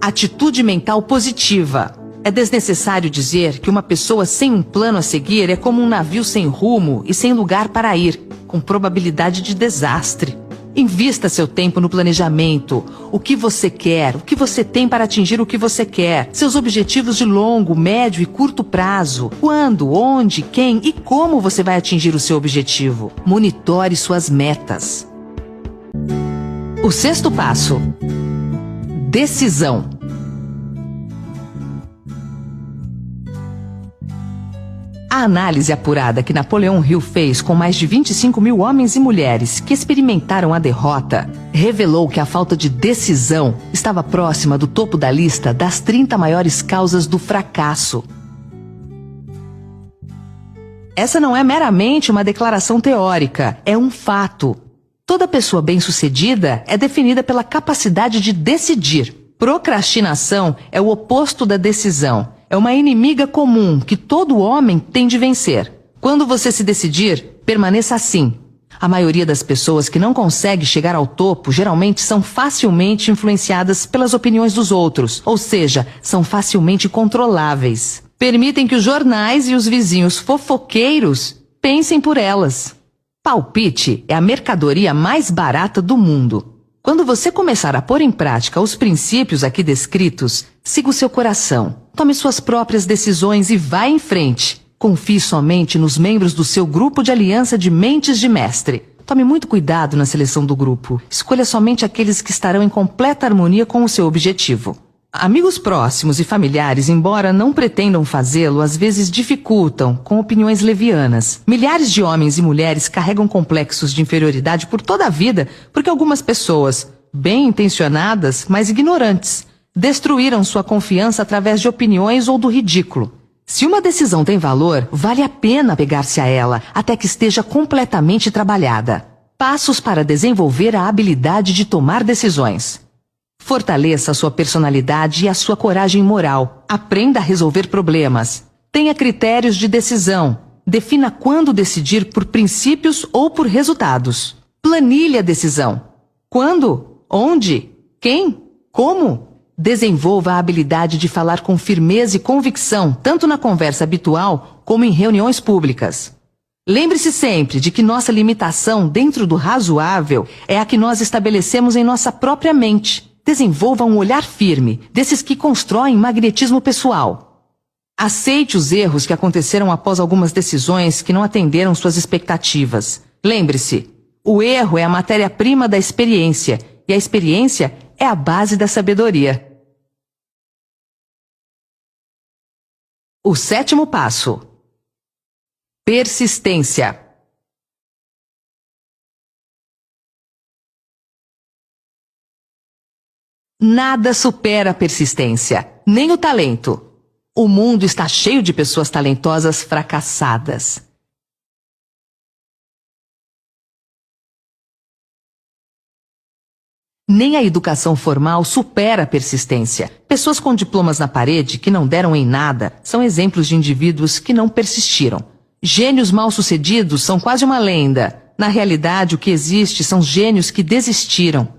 atitude mental positiva. É desnecessário dizer que uma pessoa sem um plano a seguir é como um navio sem rumo e sem lugar para ir, com probabilidade de desastre. Invista seu tempo no planejamento. O que você quer, o que você tem para atingir o que você quer, seus objetivos de longo, médio e curto prazo. Quando, onde, quem e como você vai atingir o seu objetivo. Monitore suas metas. O sexto passo: decisão. A análise apurada que Napoleão Hill fez com mais de 25 mil homens e mulheres que experimentaram a derrota revelou que a falta de decisão estava próxima do topo da lista das 30 maiores causas do fracasso. Essa não é meramente uma declaração teórica, é um fato. Toda pessoa bem-sucedida é definida pela capacidade de decidir. Procrastinação é o oposto da decisão. É uma inimiga comum que todo homem tem de vencer. Quando você se decidir, permaneça assim. A maioria das pessoas que não consegue chegar ao topo geralmente são facilmente influenciadas pelas opiniões dos outros, ou seja, são facilmente controláveis. Permitem que os jornais e os vizinhos fofoqueiros pensem por elas. Palpite é a mercadoria mais barata do mundo. Quando você começar a pôr em prática os princípios aqui descritos, siga o seu coração, tome suas próprias decisões e vá em frente. Confie somente nos membros do seu grupo de aliança de mentes de mestre. Tome muito cuidado na seleção do grupo. Escolha somente aqueles que estarão em completa harmonia com o seu objetivo. Amigos próximos e familiares, embora não pretendam fazê-lo, às vezes dificultam, com opiniões levianas. Milhares de homens e mulheres carregam complexos de inferioridade por toda a vida porque algumas pessoas, bem intencionadas, mas ignorantes, destruíram sua confiança através de opiniões ou do ridículo. Se uma decisão tem valor, vale a pena pegar-se a ela até que esteja completamente trabalhada. Passos para desenvolver a habilidade de tomar decisões. Fortaleça a sua personalidade e a sua coragem moral. Aprenda a resolver problemas. Tenha critérios de decisão. Defina quando decidir por princípios ou por resultados. Planilhe a decisão. Quando? Onde? Quem? Como? Desenvolva a habilidade de falar com firmeza e convicção, tanto na conversa habitual como em reuniões públicas. Lembre-se sempre de que nossa limitação dentro do razoável é a que nós estabelecemos em nossa própria mente. Desenvolva um olhar firme, desses que constroem magnetismo pessoal. Aceite os erros que aconteceram após algumas decisões que não atenderam suas expectativas. Lembre-se, o erro é a matéria-prima da experiência, e a experiência é a base da sabedoria. O 7º passo: persistência. Nada supera a persistência, nem o talento. O mundo está cheio de pessoas talentosas fracassadas. Nem a educação formal supera a persistência. Pessoas com diplomas na parede que não deram em nada são exemplos de indivíduos que não persistiram. Gênios mal-sucedidos são quase uma lenda. Na realidade, o que existe são gênios que desistiram.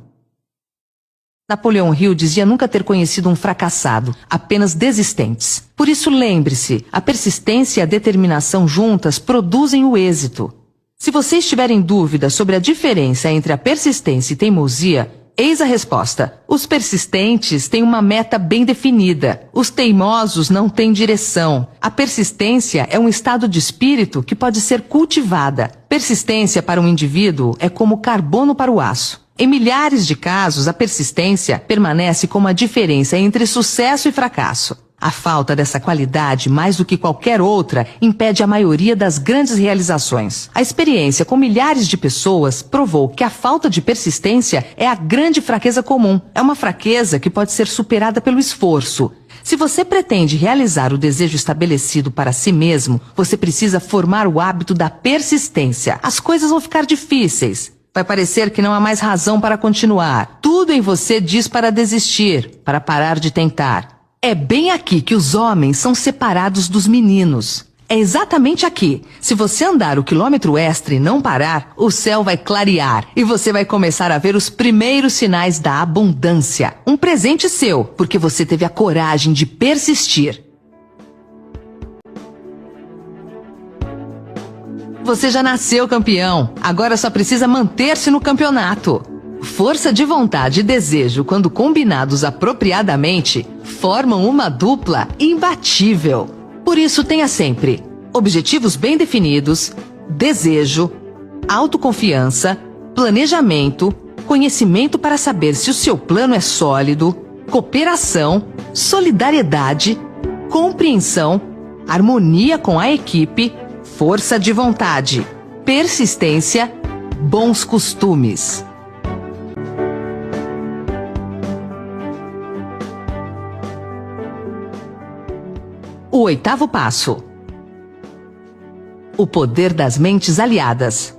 Napoleão Hill dizia nunca ter conhecido um fracassado, apenas desistentes. Por isso, lembre-se, a persistência e a determinação juntas produzem o êxito. Se você estiver em dúvida sobre a diferença entre a persistência e teimosia, eis a resposta. Os persistentes têm uma meta bem definida. Os teimosos não têm direção. A persistência é um estado de espírito que pode ser cultivada. Persistência para um indivíduo é como carbono para o aço. Em milhares de casos, a persistência permanece como a diferença entre sucesso e fracasso. A falta dessa qualidade, mais do que qualquer outra, impede a maioria das grandes realizações. A experiência com milhares de pessoas provou que a falta de persistência é a grande fraqueza comum. É uma fraqueza que pode ser superada pelo esforço. Se você pretende realizar o desejo estabelecido para si mesmo, você precisa formar o hábito da persistência. As coisas vão ficar difíceis. Vai parecer que não há mais razão para continuar. Tudo em você diz para desistir, para parar de tentar. É bem aqui que os homens são separados dos meninos. É exatamente aqui. Se você andar o quilômetro extra e não parar, o céu vai clarear e você vai começar a ver os primeiros sinais da abundância. Um presente seu, porque você teve a coragem de persistir. Você já nasceu campeão, agora só precisa manter-se no campeonato. Força de vontade e desejo, quando combinados apropriadamente, formam uma dupla imbatível. Por isso, tenha sempre objetivos bem definidos, desejo, autoconfiança, planejamento, conhecimento para saber se o seu plano é sólido, cooperação, solidariedade, compreensão, harmonia com a equipe, força de vontade, persistência, bons costumes. O 8º passo: o poder das mentes aliadas.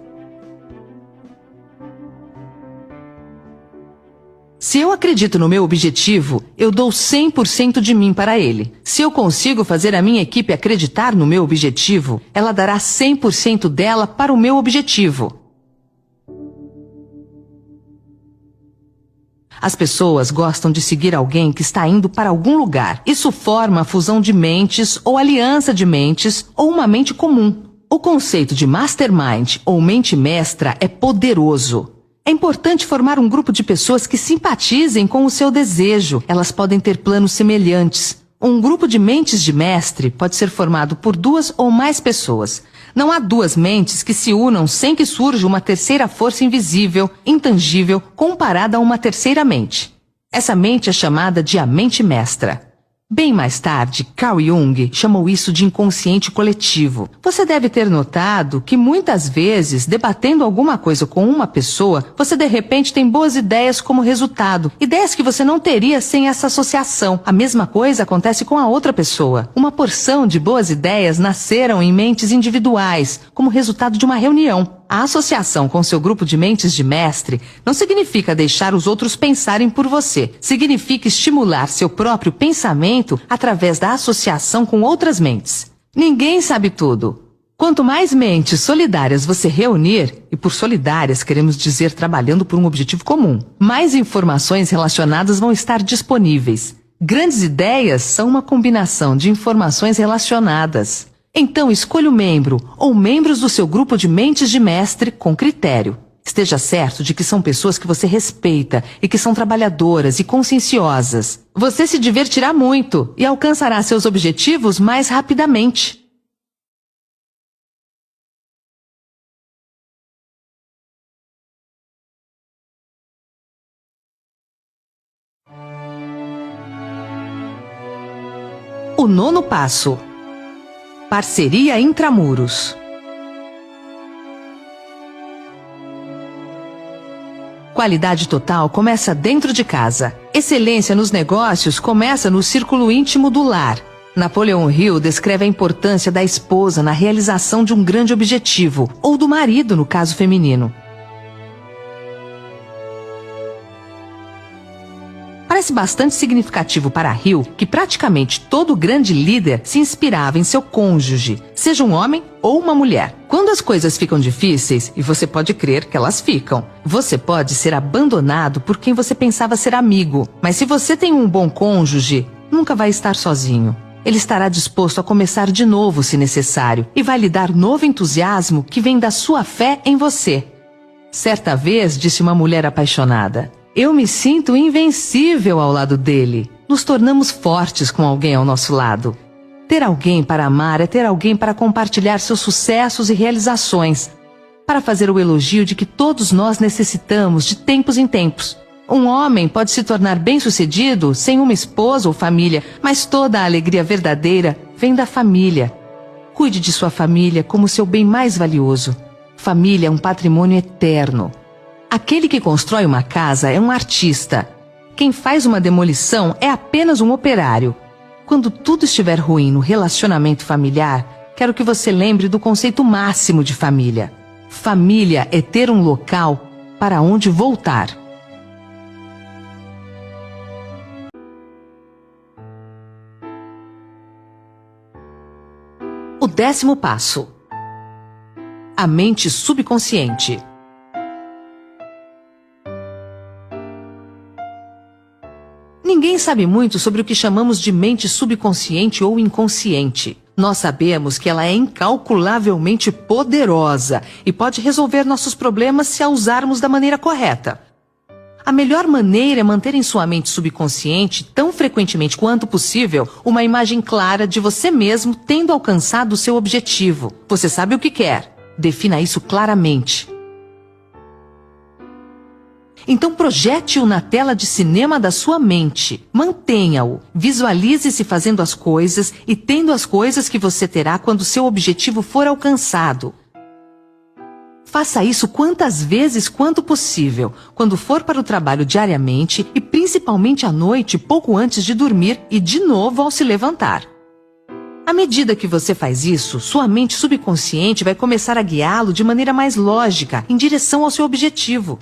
Se eu acredito no meu objetivo, eu dou 100% de mim para ele. Se eu consigo fazer a minha equipe acreditar no meu objetivo, ela dará 100% dela para o meu objetivo. As pessoas gostam de seguir alguém que está indo para algum lugar. Isso forma a fusão de mentes ou aliança de mentes ou uma mente comum. O conceito de mastermind ou mente mestra é poderoso. É importante formar um grupo de pessoas que simpatizem com o seu desejo. Elas podem ter planos semelhantes. Um grupo de mentes de mestre pode ser formado por 2 ou mais pessoas. Não há 2 mentes que se unam sem que surja uma terceira força invisível, intangível, comparada a uma terceira mente. Essa mente é chamada de a mente mestra. Bem mais tarde, Carl Jung chamou isso de inconsciente coletivo. Você deve ter notado que muitas vezes, debatendo alguma coisa com uma pessoa, você de repente tem boas ideias como resultado. Ideias que você não teria sem essa associação. A mesma coisa acontece com a outra pessoa. Uma porção de boas ideias nasceram em mentes individuais, como resultado de uma reunião. A associação com seu grupo de mentes de mestre não significa deixar os outros pensarem por você. Significa estimular seu próprio pensamento através da associação com outras mentes. Ninguém sabe tudo. Quanto mais mentes solidárias você reunir, e por solidárias queremos dizer trabalhando por um objetivo comum, mais informações relacionadas vão estar disponíveis. Grandes ideias são uma combinação de informações relacionadas. Então escolha o membro ou membros do seu grupo de mentes de mestre com critério. Esteja certo de que são pessoas que você respeita e que são trabalhadoras e conscienciosas. Você se divertirá muito e alcançará seus objetivos mais rapidamente. O 9º passo: parceria intramuros. Qualidade total começa dentro de casa. Excelência nos negócios começa no círculo íntimo do lar. Napoleão Hill descreve a importância da esposa na realização de um grande objetivo, ou do marido no caso feminino. Parece bastante significativo para Hill que praticamente todo grande líder se inspirava em seu cônjuge, seja um homem ou uma mulher. Quando as coisas ficam difíceis, e você pode crer que elas ficam, você pode ser abandonado por quem você pensava ser amigo. Mas se você tem um bom cônjuge, nunca vai estar sozinho. Ele estará disposto a começar de novo se necessário e vai lhe dar novo entusiasmo que vem da sua fé em você. Certa vez, disse uma mulher apaixonada: "Eu me sinto invencível ao lado dele." Nos tornamos fortes com alguém ao nosso lado. Ter alguém para amar é ter alguém para compartilhar seus sucessos e realizações, para fazer o elogio de que todos nós necessitamos de tempos em tempos. Um homem pode se tornar bem-sucedido sem uma esposa ou família, mas toda a alegria verdadeira vem da família. Cuide de sua família como seu bem mais valioso. Família é um patrimônio eterno. Aquele que constrói uma casa é um artista. Quem faz uma demolição é apenas um operário. Quando tudo estiver ruim no relacionamento familiar, quero que você lembre do conceito máximo de família. Família é ter um local para onde voltar. O 10º passo: a mente subconsciente. Ninguém sabe muito sobre o que chamamos de mente subconsciente ou inconsciente. Nós sabemos que ela é incalculavelmente poderosa e pode resolver nossos problemas se a usarmos da maneira correta. A melhor maneira é manter em sua mente subconsciente, tão frequentemente quanto possível, uma imagem clara de você mesmo tendo alcançado o seu objetivo. Você sabe o que quer. Defina isso claramente. Então projete-o na tela de cinema da sua mente. Mantenha-o. Visualize-se fazendo as coisas e tendo as coisas que você terá quando seu objetivo for alcançado. Faça isso quantas vezes quanto possível, quando for para o trabalho diariamente e principalmente à noite, pouco antes de dormir e de novo ao se levantar. À medida que você faz isso, sua mente subconsciente vai começar a guiá-lo de maneira mais lógica em direção ao seu objetivo.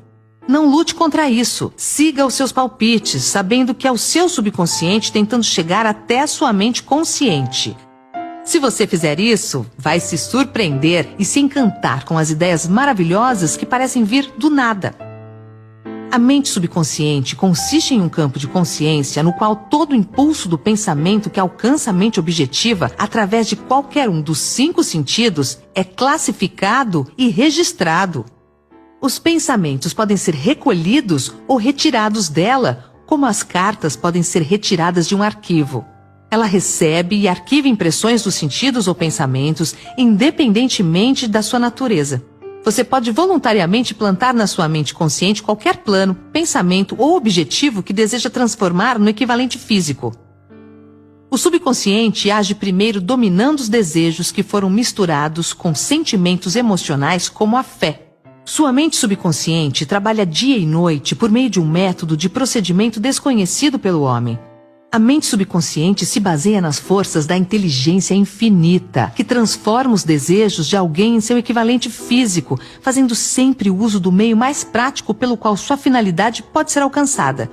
Não lute contra isso. Siga os seus palpites, sabendo que é o seu subconsciente tentando chegar até a sua mente consciente. Se você fizer isso, vai se surpreender e se encantar com as ideias maravilhosas que parecem vir do nada. A mente subconsciente consiste em um campo de consciência no qual todo o impulso do pensamento que alcança a mente objetiva através de qualquer um dos 5 sentidos é classificado e registrado. Os pensamentos podem ser recolhidos ou retirados dela, como as cartas podem ser retiradas de um arquivo. Ela recebe e arquiva impressões dos sentidos ou pensamentos, independentemente da sua natureza. Você pode voluntariamente plantar na sua mente consciente qualquer plano, pensamento ou objetivo que deseja transformar no equivalente físico. O subconsciente age primeiro dominando os desejos que foram misturados com sentimentos emocionais como a fé. Sua mente subconsciente trabalha dia e noite por meio de um método de procedimento desconhecido pelo homem. A mente subconsciente se baseia nas forças da inteligência infinita, que transforma os desejos de alguém em seu equivalente físico, fazendo sempre uso do meio mais prático pelo qual sua finalidade pode ser alcançada.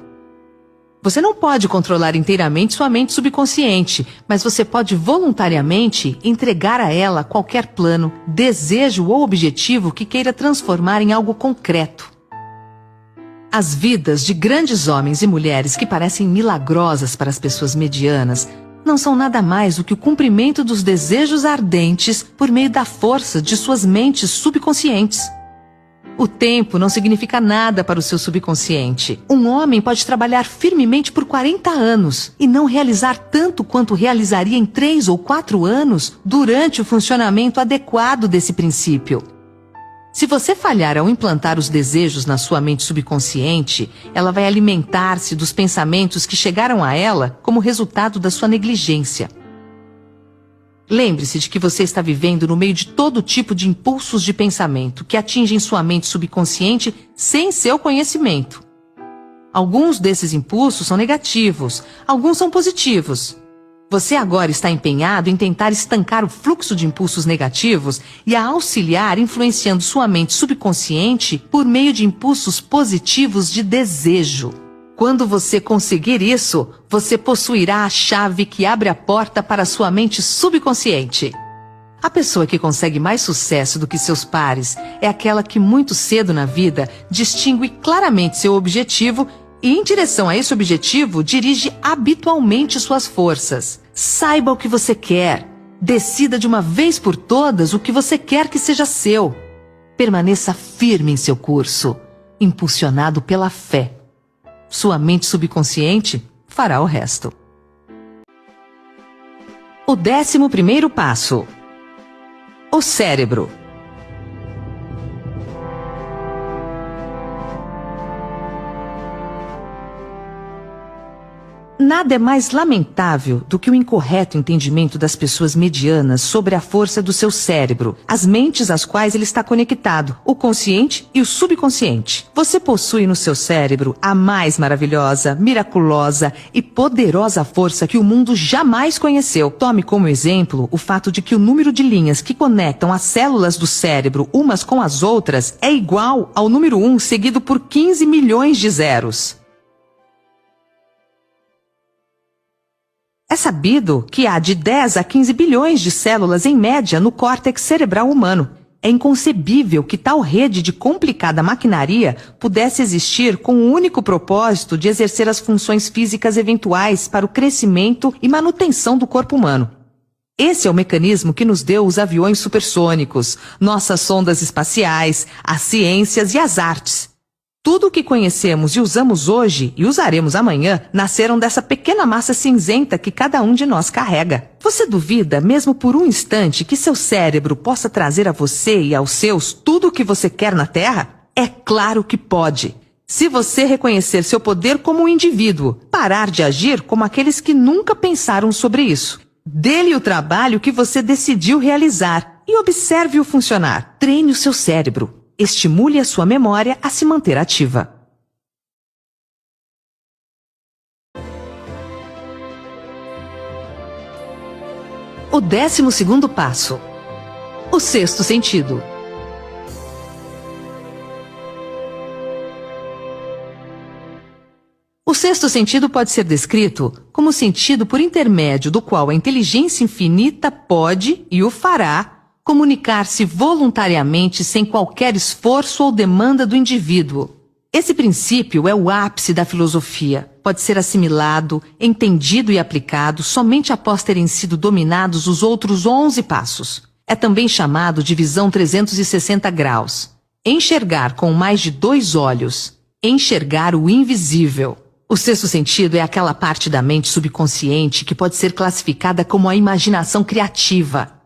Você não pode controlar inteiramente sua mente subconsciente, mas você pode voluntariamente entregar a ela qualquer plano, desejo ou objetivo que queira transformar em algo concreto. As vidas de grandes homens e mulheres que parecem milagrosas para as pessoas medianas não são nada mais do que o cumprimento dos desejos ardentes por meio da força de suas mentes subconscientes. O tempo não significa nada para o seu subconsciente. Um homem pode trabalhar firmemente por 40 anos e não realizar tanto quanto realizaria em 3 ou 4 anos durante o funcionamento adequado desse princípio. Se você falhar ao implantar os desejos na sua mente subconsciente, ela vai alimentar-se dos pensamentos que chegaram a ela como resultado da sua negligência. Lembre-se de que você está vivendo no meio de todo tipo de impulsos de pensamento que atingem sua mente subconsciente sem seu conhecimento. Alguns desses impulsos são negativos, alguns são positivos. Você agora está empenhado em tentar estancar o fluxo de impulsos negativos e a auxiliar influenciando sua mente subconsciente por meio de impulsos positivos de desejo. Quando você conseguir isso, você possuirá a chave que abre a porta para sua mente subconsciente. A pessoa que consegue mais sucesso do que seus pares é aquela que muito cedo na vida distingue claramente seu objetivo e, em direção a esse objetivo, dirige habitualmente suas forças. Saiba o que você quer. Decida de uma vez por todas o que você quer que seja seu. Permaneça firme em seu curso, impulsionado pela fé. Sua mente subconsciente fará o resto. O 11º passo. O cérebro. Nada é mais lamentável do que o incorreto entendimento das pessoas medianas sobre a força do seu cérebro, as mentes às quais ele está conectado, o consciente e o subconsciente. Você possui no seu cérebro a mais maravilhosa, miraculosa e poderosa força que o mundo jamais conheceu. Tome como exemplo o fato de que o número de linhas que conectam as células do cérebro umas com as outras é igual ao número 1 seguido por 15 milhões de zeros. É sabido que há de 10 a 15 bilhões de células em média no córtex cerebral humano. É inconcebível que tal rede de complicada maquinaria pudesse existir com o único propósito de exercer as funções físicas eventuais para o crescimento e manutenção do corpo humano. Esse é o mecanismo que nos deu os aviões supersônicos, nossas sondas espaciais, as ciências e as artes. Tudo o que conhecemos e usamos hoje e usaremos amanhã nasceram dessa pequena massa cinzenta que cada um de nós carrega. Você duvida, mesmo por um instante, que seu cérebro possa trazer a você e aos seus tudo o que você quer na Terra? É claro que pode. Se você reconhecer seu poder como um indivíduo, parar de agir como aqueles que nunca pensaram sobre isso. Dê-lhe o trabalho que você decidiu realizar e observe-o funcionar. Treine o seu cérebro. Estimule a sua memória a se manter ativa. O 12º passo. O sexto sentido. O sexto sentido pode ser descrito como o sentido por intermédio do qual a inteligência infinita pode, e o fará, comunicar-se voluntariamente sem qualquer esforço ou demanda do indivíduo. Esse princípio é o ápice da filosofia. Pode ser assimilado, entendido e aplicado somente após terem sido dominados os outros 11 passos. É também chamado de visão 360 graus. Enxergar com mais de 2 olhos. Enxergar o invisível. O sexto sentido é aquela parte da mente subconsciente que pode ser classificada como a imaginação criativa.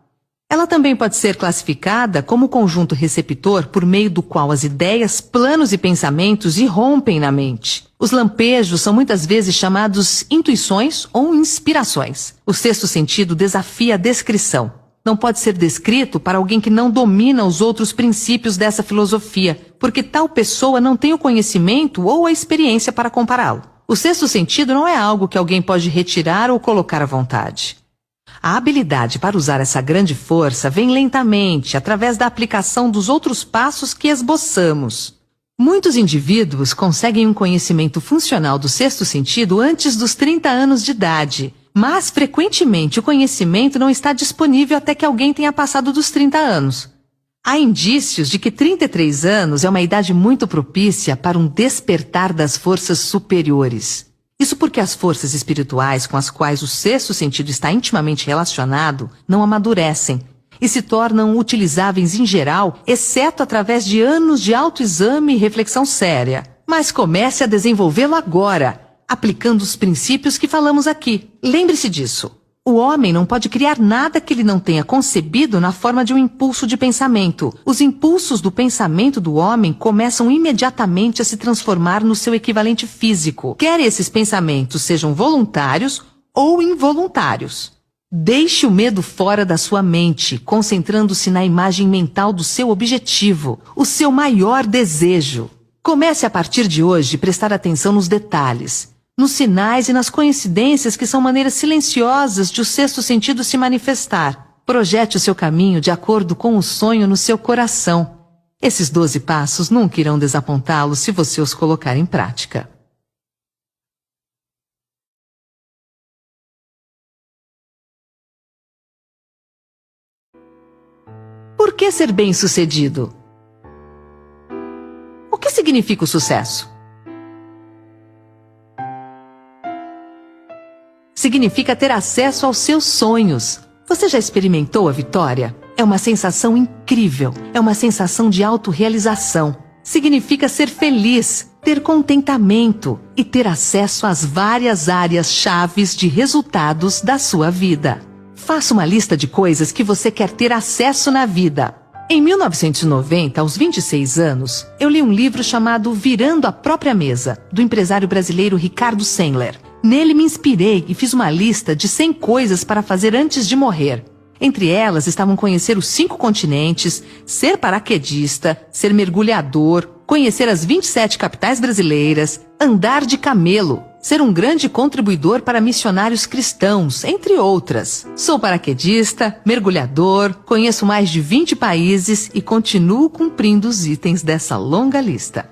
Ela também pode ser classificada como o conjunto receptor por meio do qual as ideias, planos e pensamentos irrompem na mente. Os lampejos são muitas vezes chamados intuições ou inspirações. O sexto sentido desafia a descrição. Não pode ser descrito para alguém que não domina os outros princípios dessa filosofia, porque tal pessoa não tem o conhecimento ou a experiência para compará-lo. O sexto sentido não é algo que alguém pode retirar ou colocar à vontade. A habilidade para usar essa grande força vem lentamente, através da aplicação dos outros passos que esboçamos. Muitos indivíduos conseguem um conhecimento funcional do sexto sentido antes dos 30 anos de idade, mas frequentemente o conhecimento não está disponível até que alguém tenha passado dos 30 anos. Há indícios de que 33 anos é uma idade muito propícia para um despertar das forças superiores. Isso porque as forças espirituais com as quais o sexto sentido está intimamente relacionado não amadurecem. e se tornam utilizáveis em geral, exceto através de anos de autoexame e reflexão séria. Mas comece a desenvolvê-lo agora, aplicando os princípios que falamos aqui. Lembre-se disso. O homem não pode criar nada que ele não tenha concebido na forma de um impulso de pensamento. Os impulsos do pensamento do homem começam imediatamente a se transformar no seu equivalente físico, quer esses pensamentos sejam voluntários ou involuntários. Deixe o medo fora da sua mente, concentrando-se na imagem mental do seu objetivo, o seu maior desejo. Comece a partir de hoje a prestar atenção nos detalhes, nos sinais e nas coincidências que são maneiras silenciosas de o sexto sentido se manifestar. Projete o seu caminho de acordo com o sonho no seu coração. Esses 12 passos nunca irão desapontá-lo se você os colocar em prática. Por que ser bem-sucedido? O que significa o sucesso? Significa ter acesso aos seus sonhos. Você já experimentou a vitória? É uma sensação incrível. É uma sensação de autorrealização. Significa ser feliz, ter contentamento e ter acesso às várias áreas chaves de resultados da sua vida. Faça uma lista de coisas que você quer ter acesso na vida. Em 1990, aos 26 anos, eu li um livro chamado Virando a Própria Mesa, do empresário brasileiro Ricardo Sandler. Nele me inspirei e fiz uma lista de 100 coisas para fazer antes de morrer. Entre elas estavam conhecer os 5 continentes, ser paraquedista, ser mergulhador, conhecer as 27 capitais brasileiras, andar de camelo, ser um grande contribuidor para missionários cristãos, entre outras. Sou paraquedista, mergulhador, conheço mais de 20 países e continuo cumprindo os itens dessa longa lista.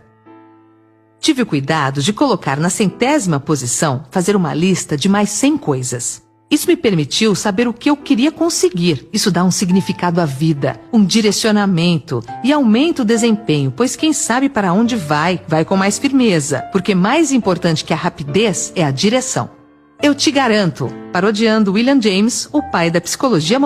Tive o cuidado de colocar na 100ª posição, fazer uma lista de mais 100 coisas. Isso me permitiu saber o que eu queria conseguir. Isso dá um significado à vida, um direcionamento e aumenta o desempenho, pois quem sabe para onde vai com mais firmeza, porque mais importante que a rapidez é a direção. Eu te garanto, parodiando William James, o pai da psicologia